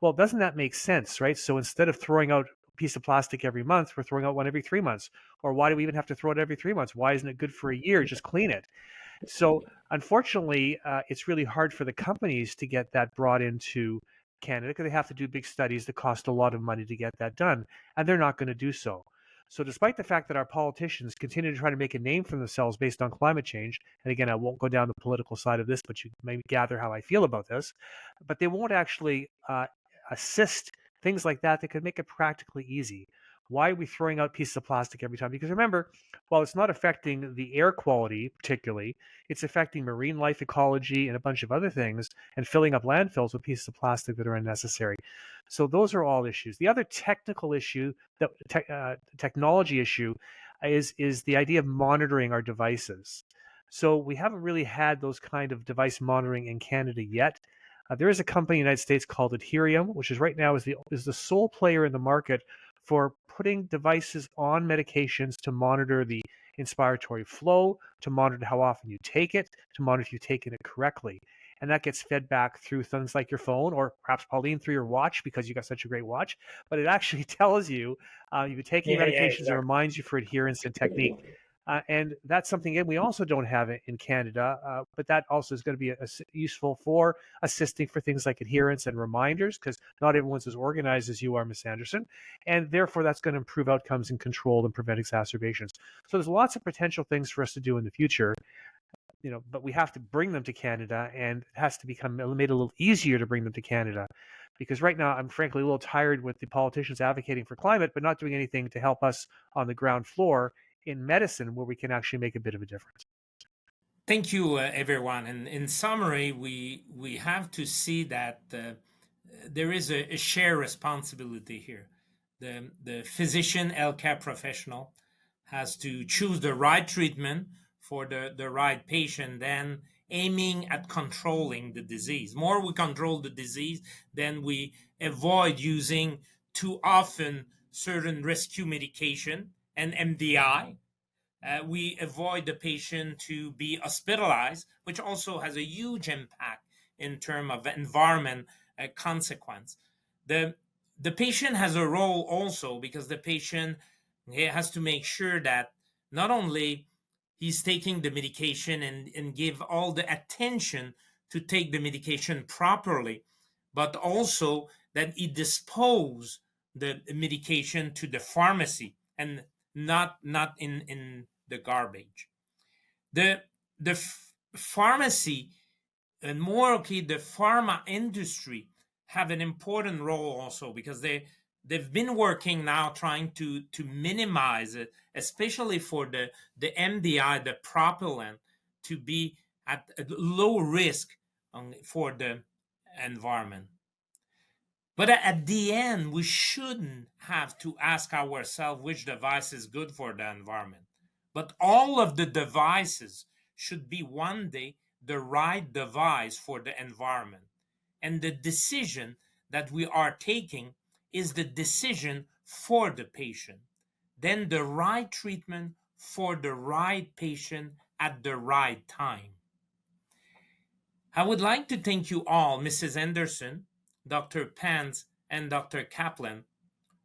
Speaker 6: Well, doesn't that make sense, right? So instead of throwing out a piece of plastic every month, we're throwing out one every 3 months. Or why do we even have to throw it every 3 months? Why isn't it good for a year? Just clean it. So unfortunately, it's really hard for the companies to get that brought into Canada because they have to do big studies that cost a lot of money to get that done, and they're not going to do so. So despite the fact that our politicians continue to try to make a name for themselves based on climate change, and again, I won't go down the political side of this, but you may gather how I feel about this, but they won't actually assist things like that could make it practically easy. Why are we throwing out pieces of plastic every time? Because remember, while it's not affecting the air quality particularly, it's affecting marine life ecology and a bunch of other things and filling up landfills with pieces of plastic that are unnecessary. So those are all issues. The other technical issue, technology issue, is the idea of monitoring our devices. So we haven't really had those kind of device monitoring in Canada yet. There is a company in the United States called Adherium, which is right now is the sole player in the market for putting devices on medications to monitor the inspiratory flow, to monitor how often you take it, to monitor if you've taken it correctly. And that gets fed back through things like your phone, or perhaps, Pauline, through your watch, because you got such a great watch. But it actually tells you you've been taking medications exactly. And reminds you for adherence and technique. And that's something, again, we also don't have it in Canada, but that also is going to be useful for assisting for things like adherence and reminders, because not everyone's as organized as you are, Ms. Anderson, and therefore that's going to improve outcomes and control and prevent exacerbations. So there's lots of potential things for us to do in the future, but we have to bring them to Canada, and it has to become made a little easier to bring them to Canada. Because right now, I'm frankly a little tired with the politicians advocating for climate, but not doing anything to help us on the ground floor in medicine where we can actually make a bit of a difference.
Speaker 4: Thank you, everyone. And in summary, we have to see that there is a shared responsibility here. The physician, healthcare professional, has to choose the right treatment for the right patient, then aiming at controlling the disease. More we control the disease, then we avoid using too often certain rescue medication and MDI. We avoid the patient to be hospitalized, which also has a huge impact in terms of environment consequence. The patient has a role also, because the patient has to make sure that not only he's taking the medication and give all the attention to take the medication properly, but also that he dispose the medication to the pharmacy and not in the garbage. The pharmacy, and more the pharma industry, have an important role also, because they've been working now trying to minimize it, especially for the MDI, the propellant, to be at low risk for the environment. But at the end, we shouldn't have to ask ourselves which device is good for the environment. But all of the devices should be one day the right device for the environment. And the decision that we are taking is the decision for the patient. Then the right treatment for the right patient at the right time. I would like to thank you all, Mrs. Anderson, Dr. Penz, and Dr. Kaplan,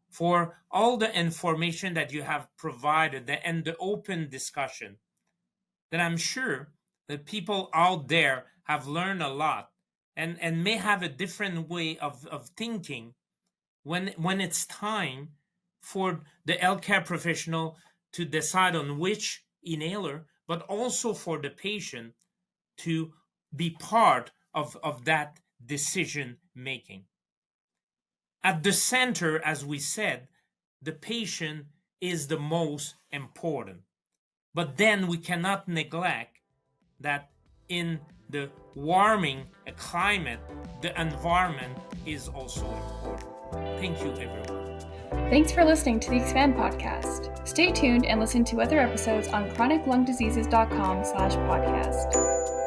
Speaker 4: for all the information that you have provided and the open discussion. That I'm sure that people out there have learned a lot and may have a different way of thinking when it's time for the healthcare professional to decide on which inhaler, but also for the patient to be part of that decision making. At the center, as we said, the patient is the most important. But then we cannot neglect that in the warming climate, the environment is also important. Thank you, everyone.
Speaker 2: Thanks for listening to the Expand podcast. Stay tuned and listen to other episodes on chroniclungdiseases.com/podcast.